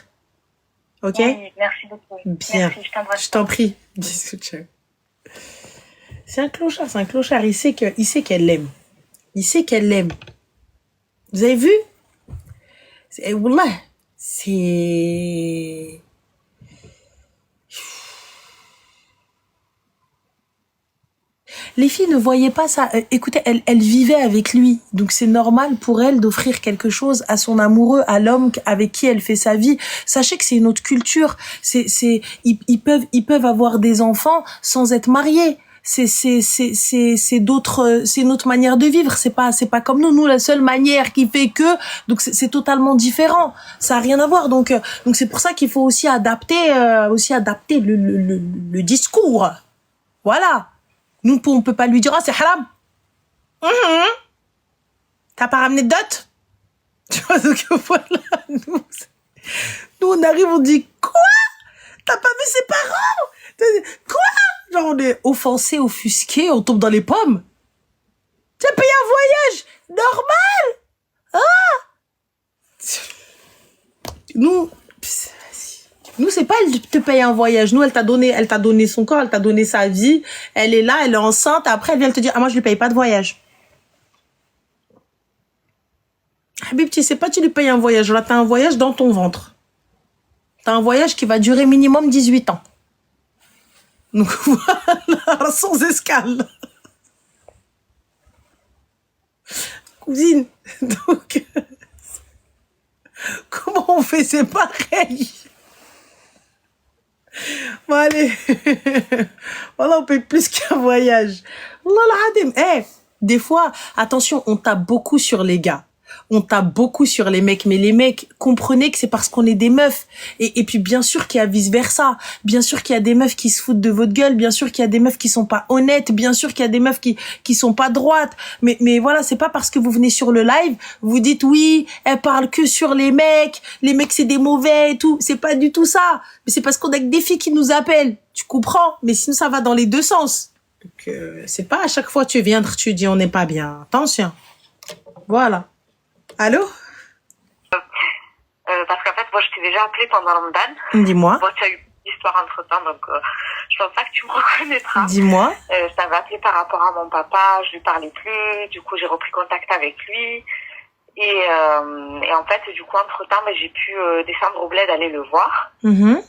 Ok? Oui, merci beaucoup. Bien. Merci, je t'embrasse. Je t'en prie. Bisous, ciao. C'est un clochard. Il sait qu'elle l'aime. Il sait qu'elle l'aime. Vous avez vu? Wallah, c'est... Les filles ne voyaient pas ça. Écoutez, elle vivait avec lui. Donc c'est normal pour elle d'offrir quelque chose à son amoureux, à l'homme avec qui elle fait sa vie. Sachez que c'est une autre culture. Ils peuvent avoir des enfants sans être mariés. C'est une autre manière de vivre. C'est pas comme nous. Nous, la seule manière qui fait que, donc c'est totalement différent. Ça a rien à voir. Donc c'est pour ça qu'il faut aussi adapter le discours. Voilà. Nous, on peut pas lui dire, ah, c'est haram. T'as pas ramené de dot? Tu vois, donc voilà. Nous, on arrive, on dit, quoi? T'as pas vu ses parents? Quoi? Genre, on est offensé, offusqué, on tombe dans les pommes. Tu as payé un voyage normal? Ah! Nous, c'est pas elle te paye un voyage. Nous, elle t'a donné son corps, elle t'a donné sa vie. Elle est là, elle est enceinte. Après, elle vient te dire, ah, moi, je lui paye pas de voyage. Habibti, c'est pas tu lui payes un voyage. Là, t'as un voyage dans ton ventre. T'as un voyage qui va durer minimum 18 ans. Donc, voilà, sans escale. Cousine. Donc, comment on fait? C'est pareil. Bon, allez. Voilà, on paye plus qu'un voyage. Allah l'hadim. Des fois, attention, on tape beaucoup sur les gars. On tape beaucoup sur les mecs. Mais les mecs, comprenez que c'est parce qu'on est des meufs. Et puis, bien sûr qu'il y a vice-versa. Bien sûr qu'il y a des meufs qui se foutent de votre gueule. Bien sûr qu'il y a des meufs qui sont pas honnêtes. Bien sûr qu'il y a des meufs qui sont pas droites. Mais voilà, c'est pas parce que vous venez sur le live, vous dites oui, elle parle que sur les mecs c'est des mauvais et tout. C'est pas du tout ça. Mais c'est parce qu'on a que des filles qui nous appellent. Tu comprends? Mais sinon, ça va dans les deux sens. Donc, c'est pas à chaque fois tu viens, tu dis on n'est pas bien. Attention. Voilà. Allô? Parce qu'en fait, moi, je t'ai déjà appelé pendant Ramadan. Dis-moi. Bon, tu as eu une histoire entre-temps, donc je pense pas que tu me reconnaîtras. Dis-moi. Je t'avais appelé par rapport à mon papa, je lui parlais plus, du coup, j'ai repris contact avec lui. Et en fait, du coup, entre-temps, j'ai pu descendre au bled, aller le voir. Mm-hmm.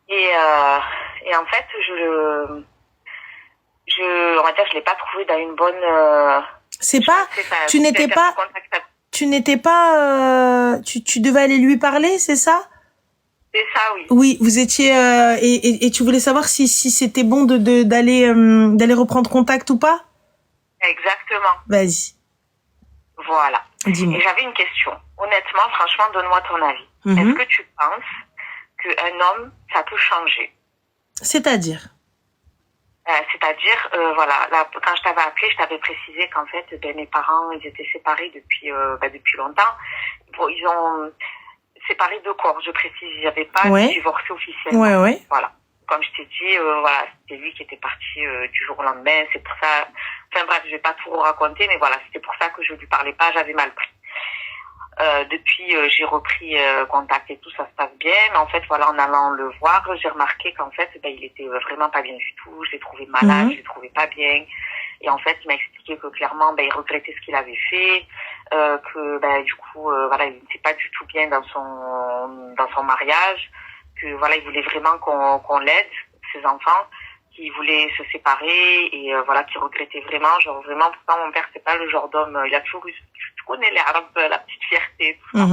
Et en fait, on va dire, je l'ai pas trouvé dans une bonne... Tu devais aller lui parler, c'est ça? C'est ça, oui. Oui, vous étiez et tu voulais savoir si c'était bon d'aller reprendre contact ou pas? Exactement. Vas-y. Voilà. Dis-moi. Et j'avais une question. Honnêtement, franchement, donne-moi ton avis. Mm-hmm. Est-ce que tu penses qu'un homme, ça peut changer? C'est-à-dire? Voilà, là, quand je t'avais appelé, je t'avais précisé qu'en fait, mes parents, ils étaient séparés depuis longtemps. Bon, ils ont séparé de corps, je précise. Ils n'avaient pas divorcé officiellement. Ouais. Voilà. Comme je t'ai dit, voilà, c'était lui qui était parti du jour au lendemain. C'est pour ça. Enfin bref, je vais pas tout raconter, mais voilà, c'était pour ça que je lui parlais pas. J'avais mal pris. Depuis, j'ai repris contact et tout, ça se passe bien. Mais en fait, voilà, en allant le voir, j'ai remarqué qu'en fait, il était vraiment pas bien du tout. Je l'ai trouvé malade, je l'ai trouvé pas bien. Et en fait, il m'a expliqué que clairement, il regrettait ce qu'il avait fait, que du coup, voilà, il n'était pas du tout bien dans son mariage, que voilà, il voulait vraiment qu'on l'aide, ses enfants, qu'il voulait se séparer et voilà, qu'il regrettait vraiment, genre vraiment. Pourtant, mon père, c'est pas le genre d'homme. Il a toujours eu, tu connais les Arabes, la petite fierté, tout ça.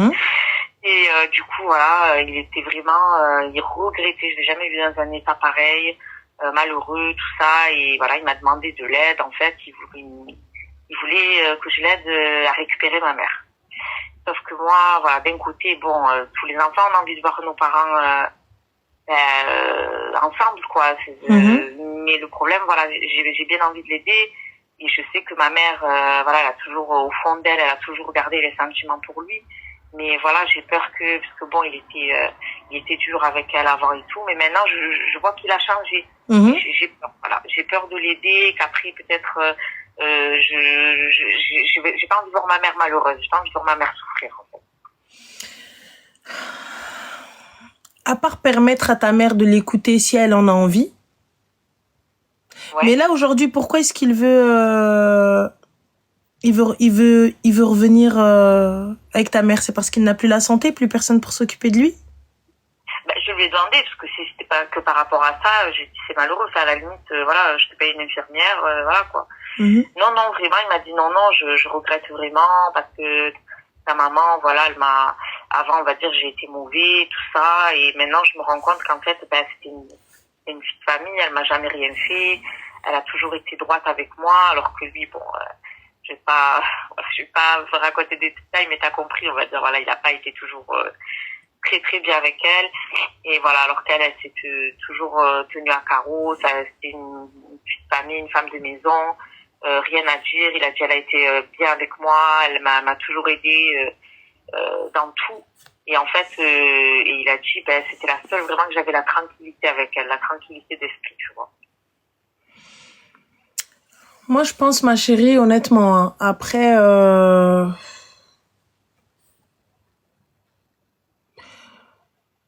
Et du coup, voilà, il était vraiment, il regrettait. Je l'ai jamais vu dans un état pareil, malheureux, tout ça. Et voilà, il m'a demandé de l'aide. En fait, il voulait que je l'aide à récupérer ma mère. Sauf que moi, voilà, d'un côté, bon, tous les enfants ont envie de voir nos parents ensemble, quoi. Mais le problème, voilà, j'ai bien envie de l'aider. Et je sais que ma mère, voilà, elle a toujours, au fond d'elle, elle a toujours gardé les sentiments pour lui. Mais voilà, j'ai peur parce que bon, il était dur avec elle avant et tout. Mais maintenant, je vois qu'il a changé. J'ai peur, voilà. J'ai peur de l'aider, qu'après, peut-être, j'ai pas envie de voir ma mère malheureuse. J'ai pas envie de voir ma mère souffrir, en fait. À part permettre à ta mère de l'écouter si elle en a envie. Ouais. Mais là, aujourd'hui, pourquoi est-ce qu'il veut... Il veut revenir avec ta mère? C'est parce qu'il n'a plus la santé, plus personne pour s'occuper de lui? Je lui ai demandé, parce que si c'était pas que par rapport à ça, j'ai dit c'est malheureux, à la limite, voilà, je te paye une infirmière, voilà quoi. Non, vraiment, il m'a dit non, je regrette vraiment, parce que ta maman, voilà, elle m'a, avant, on va dire, j'ai été mauvais, tout ça, et maintenant, je me rends compte qu'en fait, c'était une fille de famille, elle m'a jamais rien fait, elle a toujours été droite avec moi, alors que lui, bon, je vais pas raconter des détails, mais t'as compris, on va dire, voilà, il a pas été toujours très très bien avec elle, et voilà, alors qu'elle s'est toujours tenue à carreau, c'était une fille de famille, une femme de maison, rien à dire. Il a dit, elle a été bien avec moi, elle m'a toujours aidée dans tout. Et en fait, et il a dit, c'était la seule vraiment que j'avais la tranquillité avec elle, la tranquillité d'esprit, tu vois. Moi, je pense, ma chérie, honnêtement, hein, après,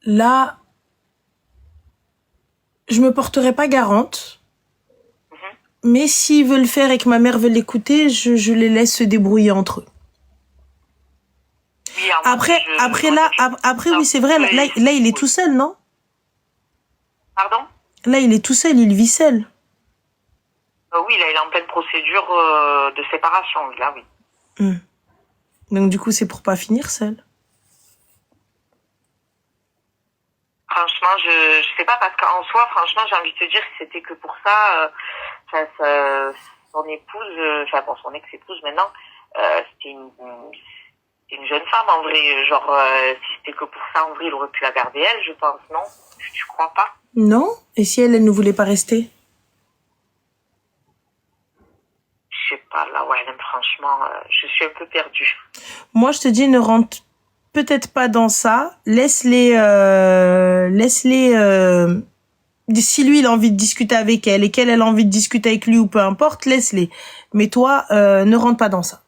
là, je me porterai pas garante. Mais s'ils veulent le faire et que ma mère veut l'écouter, je les laisse se débrouiller entre eux. Oui, après, oui, c'est vrai, là, il est tout seul, non? Pardon? Là, il est tout seul, il vit seul. Oui, là, il est en pleine procédure de séparation, là, oui. Donc, du coup, c'est pour pas finir seul. Franchement, je sais pas, parce qu'en soi, franchement, j'ai envie de te dire que c'était que pour ça, son épouse, son ex-épouse maintenant, c'était une jeune femme, en vrai. Genre, si c'était que pour ça, en vrai, il aurait pu la garder elle, je pense, non? Tu crois pas? Non? Et si elle ne voulait pas rester? Je sais pas, là, ouais, même, franchement, je suis un peu perdue. Moi, je te dis, ne rentre peut-être pas dans ça. Laisse-les, si lui, il a envie de discuter avec elle et qu'elle a envie de discuter avec lui ou peu importe, laisse-les. Mais toi, ne rentre pas dans ça.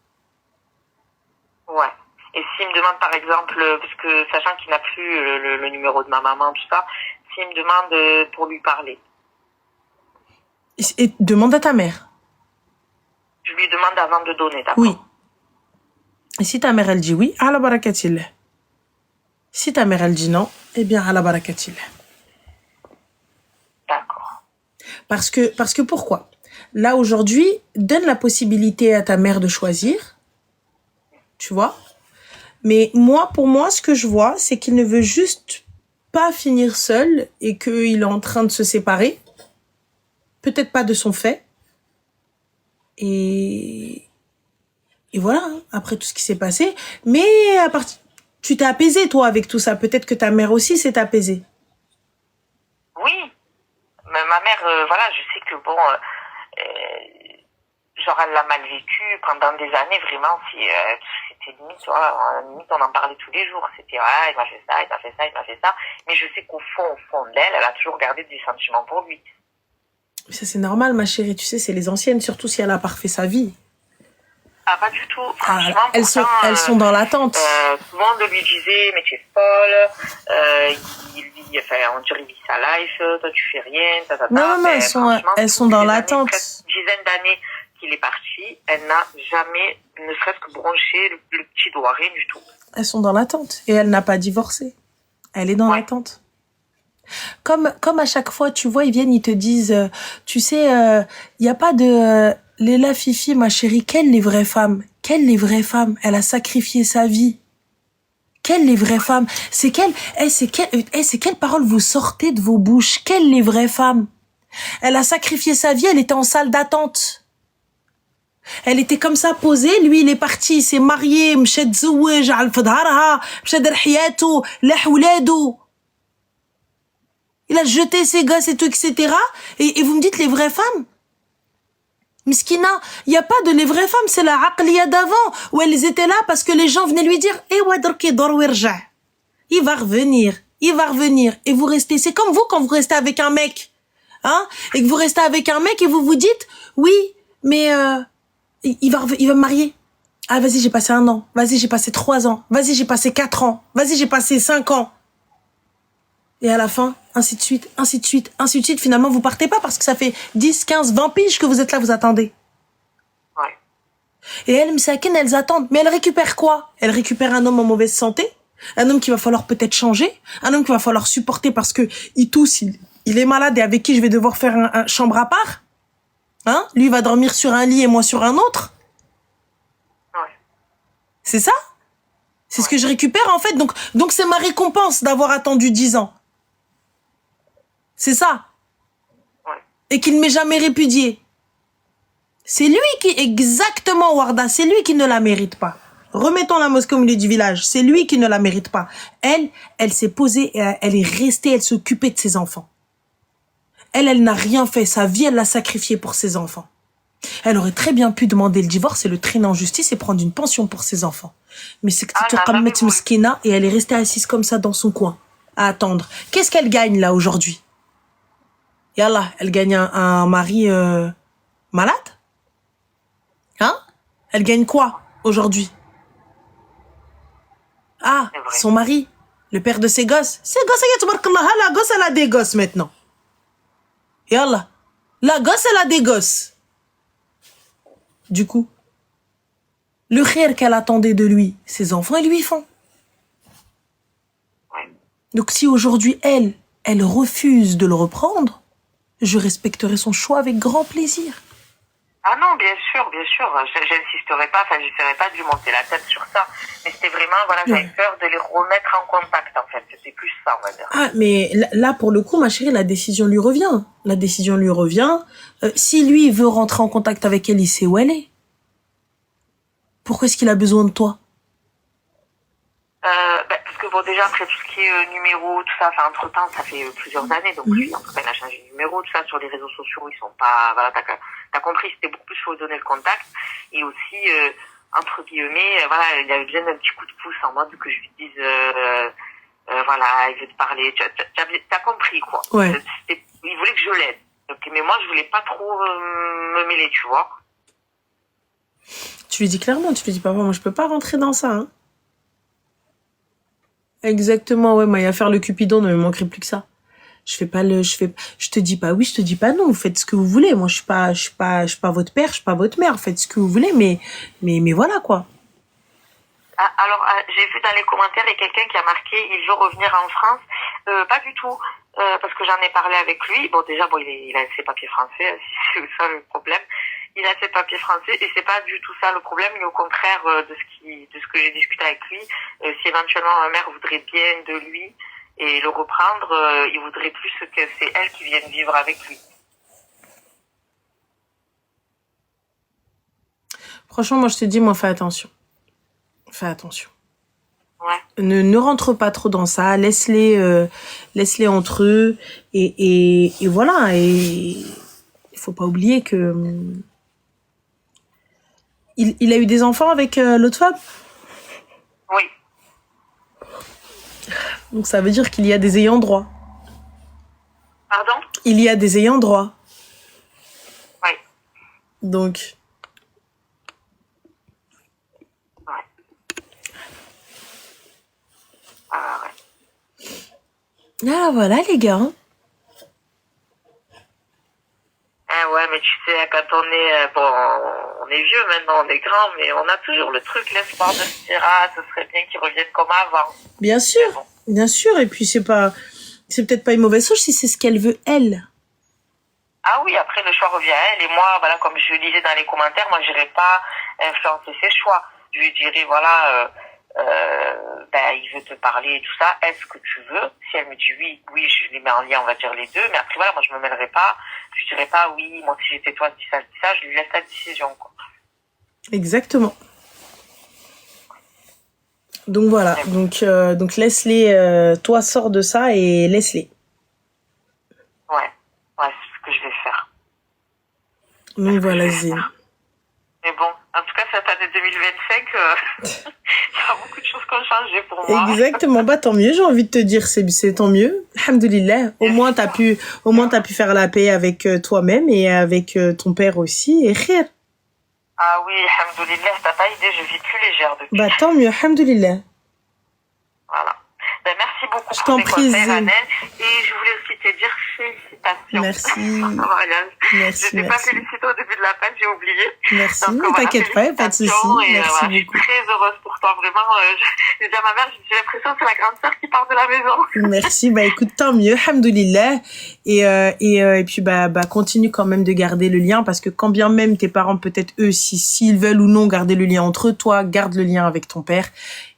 Ouais. Et s'il me demande, par exemple, parce que sachant qu'il n'a plus le numéro de ma maman, tout ça, s'il me demande pour lui parler. Et demande à ta mère. Je lui demande avant de donner, d'accord? Oui. Et si ta mère, elle dit oui, ala barakatillah. Si ta mère, elle dit non, eh bien, ala barakatillah. D'accord. Parce que pourquoi? Là, aujourd'hui, donne la possibilité à ta mère de choisir. Tu vois? Mais pour moi, ce que je vois, c'est qu'il ne veut juste pas finir seul et qu'il est en train de se séparer. Peut-être pas de son fait. Et voilà, hein, après tout ce qui s'est passé. Mais tu t'es apaisé, toi, avec tout ça. Peut-être que ta mère aussi s'est apaisée. Oui. Mais ma mère, voilà, je sais que bon, genre elle l'a mal vécu pendant des années, vraiment. C'était limite, tu vois, limite on en parlait tous les jours. C'était, il m'a fait ça, il m'a fait ça, il m'a fait ça. Mais je sais qu'au fond d'elle, elle a toujours gardé des sentiments pour lui. Ça, c'est normal, ma chérie. Tu sais, c'est les anciennes, surtout si elle a pas refait sa vie. Ah, pas du tout. Franchement, elles sont dans l'attente. Tout le monde lui disait, mais tu es folle. On dirait, il vit sa life. Toi, tu fais rien. Non, elles sont dans l'attente. Une dizaine d'années qu'il est parti, elle n'a jamais, ne serait-ce que bronché le petit doigt, rien du tout. Elles sont dans l'attente. Et elle n'a pas divorcé. Elle est dans l'attente. Comme à chaque fois, tu vois, ils viennent, ils te disent, tu sais, il y a pas de Léla Fifi, ma chérie, quelles les vraies femmes? Quelles les vraies femmes? Elle a sacrifié sa vie. Quelles les vraies femmes? C'est quelles paroles vous sortez de vos bouches? Quelles les vraies femmes? Elle a sacrifié sa vie, elle était en salle d'attente. Elle était comme ça posée, lui il est parti, il s'est marié, مشى تزوج على فظهرها, مشى دار حياته, لاح ولادو. Il a jeté ses gosses et tout, etc. Et vous me dites les vraies femmes? Miskina, il n'y a pas de les vraies femmes, c'est la aqliya d'avant, où elles étaient là parce que les gens venaient lui dire, il va revenir, il va revenir. Et vous restez, c'est comme vous quand vous restez avec un mec, hein, et que vous restez avec un mec et vous vous dites, oui, mais il va me marier. Ah, vas-y, j'ai passé 1 an, vas-y, j'ai passé 3 ans, vas-y, j'ai passé 4 ans, vas-y, j'ai passé 5 ans. Et à la fin, ainsi de suite, ainsi de suite, ainsi de suite. Finalement, vous partez pas parce que ça fait 10, 15, 20 piges que vous êtes là, vous attendez. Ouais. Et elles, Msaken, elles attendent. Mais elles récupèrent quoi? Elles récupèrent un homme en mauvaise santé, un homme qu'il va falloir peut-être changer, un homme qu'il va falloir supporter parce que il tousse, il est malade et avec qui je vais devoir faire un chambre à part. Hein? Lui va dormir sur un lit et moi sur un autre. Ouais. C'est ça? C'est ce que je récupère en fait. Donc c'est ma récompense d'avoir attendu 10 ans. C'est ça. Ouais. Et qu'il ne m'ait jamais répudié. C'est lui qui, exactement, Warda, c'est lui qui ne la mérite pas. Remettons la mosquée au milieu du village. C'est lui qui ne la mérite pas. Elle s'est posée, et elle est restée, elle s'est occupée de ses enfants. Elle n'a rien fait. Sa vie, elle l'a sacrifiée pour ses enfants. Elle aurait très bien pu demander le divorce et le traîner en justice et prendre une pension pour ses enfants. Mais c'est que tu te mettre Mskina et elle est restée assise comme ça dans son coin, à attendre. Qu'est-ce qu'elle gagne là aujourd'hui? Yallah, elle gagne un mari malade? Hein? Elle gagne quoi aujourd'hui? Ah, son mari, le père de ses gosses. Ses gosses, la gosse, elle a des gosses maintenant. Yallah, la gosse, elle a des gosses. Du coup, le khair qu'elle attendait de lui, ses enfants, ils lui font. Donc si aujourd'hui, elle refuse de le reprendre, je respecterai son choix avec grand plaisir. Ah non, bien sûr, j'insisterai pas, j'essaierai pas de lui monter la tête sur ça. Mais c'était vraiment, voilà, j'avais peur de les remettre en contact, en fait. C'était plus ça, on va dire. Ah, mais là, pour le coup, ma chérie, la décision lui revient. La décision lui revient. Si lui veut rentrer en contact avec elle, il sait où elle est. Pourquoi est-ce qu'il a besoin de toi? Parce que bon, déjà, après tout ce qui est numéro, tout ça, entre-temps, ça fait plusieurs années, donc lui, en tout cas, il a changé de numéro, tout ça, sur les réseaux sociaux, ils sont pas, voilà, t'as compris, c'était beaucoup plus pour lui donner le contact, et aussi, entre guillemets, voilà, il avait besoin d'un petit coup de pouce en mode que je lui dise, voilà, il veut te parler, t'as compris, quoi. Ouais. Il voulait que je l'aide. Donc, mais moi, je voulais pas trop me mêler, tu vois. Tu lui dis clairement, tu lui dis, papa, moi, je peux pas rentrer dans ça, hein. Exactement, ouais, moi, il y a à faire le Cupidon, ne me manquerait plus que ça. Je te dis pas oui, je te dis pas non, vous faites ce que vous voulez. Moi, je suis pas votre père, je suis pas votre mère, faites ce que vous voulez, mais voilà, quoi. Ah, alors, j'ai vu dans les commentaires, il y a quelqu'un qui a marqué, il veut revenir en France. Pas du tout, parce que j'en ai parlé avec lui. Bon, déjà, bon, il a ses papiers français, c'est ça le problème. Il a ses papiers français et c'est pas du tout ça le problème, mais au contraire de ce que j'ai discuté avec lui, si éventuellement ma mère voudrait bien de lui et le reprendre, il voudrait plus que c'est elle qui vienne vivre avec lui. Franchement, moi je te dis, moi fais attention. Fais attention. Ouais. Ne rentre pas trop dans ça, laisse-les entre eux et voilà. Et il faut pas oublier que il a eu des enfants avec l'autre femme. Oui. Donc ça veut dire qu'il y a des ayants droit. Pardon? Il y a des ayants droit. Oui. Donc. Ouais. Ah ouais. Ah voilà les gars. Ah ouais, mais tu sais, quand on est, on est vieux maintenant, on est grand, mais on a toujours le truc, l'espoir de se dire, ah, ce serait bien qu'ils reviennent comme avant. Bien sûr, bon. Bien sûr, et puis c'est peut-être pas une mauvaise chose si c'est ce qu'elle veut, elle. Ah oui, après le choix revient à elle, et moi, voilà, comme je le disais dans les commentaires, moi, j'irai pas influencer ses choix. Je lui dirais, voilà, il veut te parler et tout ça, est-ce que tu veux? Si elle me dit oui, je les mets en lien, on va dire les deux, mais après voilà, moi je me mêlerai pas, je dirais pas oui, moi si j'étais toi, dis ça, je lui laisse la décision, quoi. Exactement. Donc voilà, donc laisse-les, toi sors de ça et laisse-les. Ouais, c'est ce que je vais faire. Donc voilà, Zine. Mais bon, en tout cas, cette année 2025, il y a beaucoup de choses qui ont changé pour moi. Exactement, bah tant mieux, j'ai envie de te dire, c'est tant mieux. Alhamdoulilah, au moins t'as pu faire la paix avec toi-même et avec ton père aussi, et khair. Ah oui, alhamdoulilah, t'as pas idée, je vis plus légère depuis. Bah tant mieux, alhamdoulilah. Voilà. Ben, merci beaucoup je pour tes conseils, Zine. Et je voulais aussi te dire félicitations. Merci. Voilà. Merci. Je t'ai pas félicité au début de l'appel, j'ai oublié. Merci, donc, voilà, t'inquiète pas de soucis. Merci je suis très heureuse pour toi, vraiment. J'ai dit à ma mère, j'ai l'impression que c'est la grande sœur qui part de la maison. Merci, bah écoute, tant mieux, alhamdoulilah. Et puis bah continue quand même de garder le lien, parce que quand bien même tes parents, peut-être eux, s'ils veulent ou non garder le lien entre eux, toi, garde le lien avec ton père.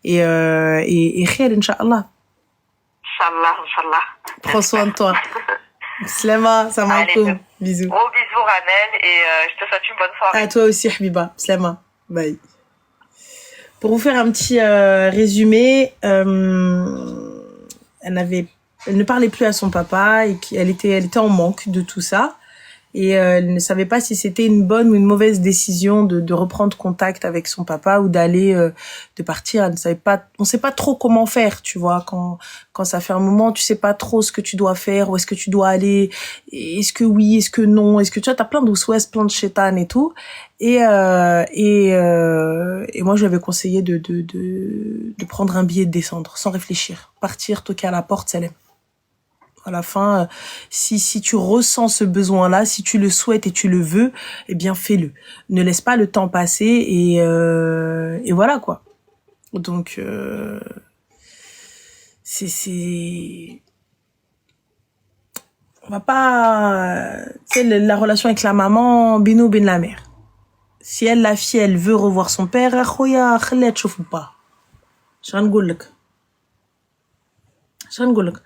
Et khair, Inch'Allah. Inch'Allah. Prends soin de toi. Slama, salam alaikum. Bisous. Gros bisous, Ranel, et je te souhaite une bonne soirée. À toi aussi, Habiba. Slama. Bye. Pour vous faire un petit résumé, elle ne parlait plus à son papa et elle était en manque de tout ça. Et elle ne savait pas si c'était une bonne ou une mauvaise décision de reprendre contact avec son papa ou de partir. Elle ne savait pas, on sait pas trop comment faire, tu vois, quand ça fait un moment, tu sais pas trop ce que tu dois faire, où est-ce que tu dois aller, est-ce que oui, est-ce que non, est-ce que tu vois, t'as plein d'ouswes, plein de chétan et tout. Et moi, je lui avais conseillé de prendre un billet et de descendre, sans réfléchir. Partir, toquer à la porte, ça l'aime. À la fin, si tu ressens ce besoin-là, si tu le souhaites et tu le veux, eh bien fais-le. Ne laisse pas le temps passer et voilà quoi. Donc on va pas, tu sais, la relation avec la maman, bino ben la mère. Si elle, la fille, elle veut revoir son père, khoya khalla tchouf pas. شنقول لك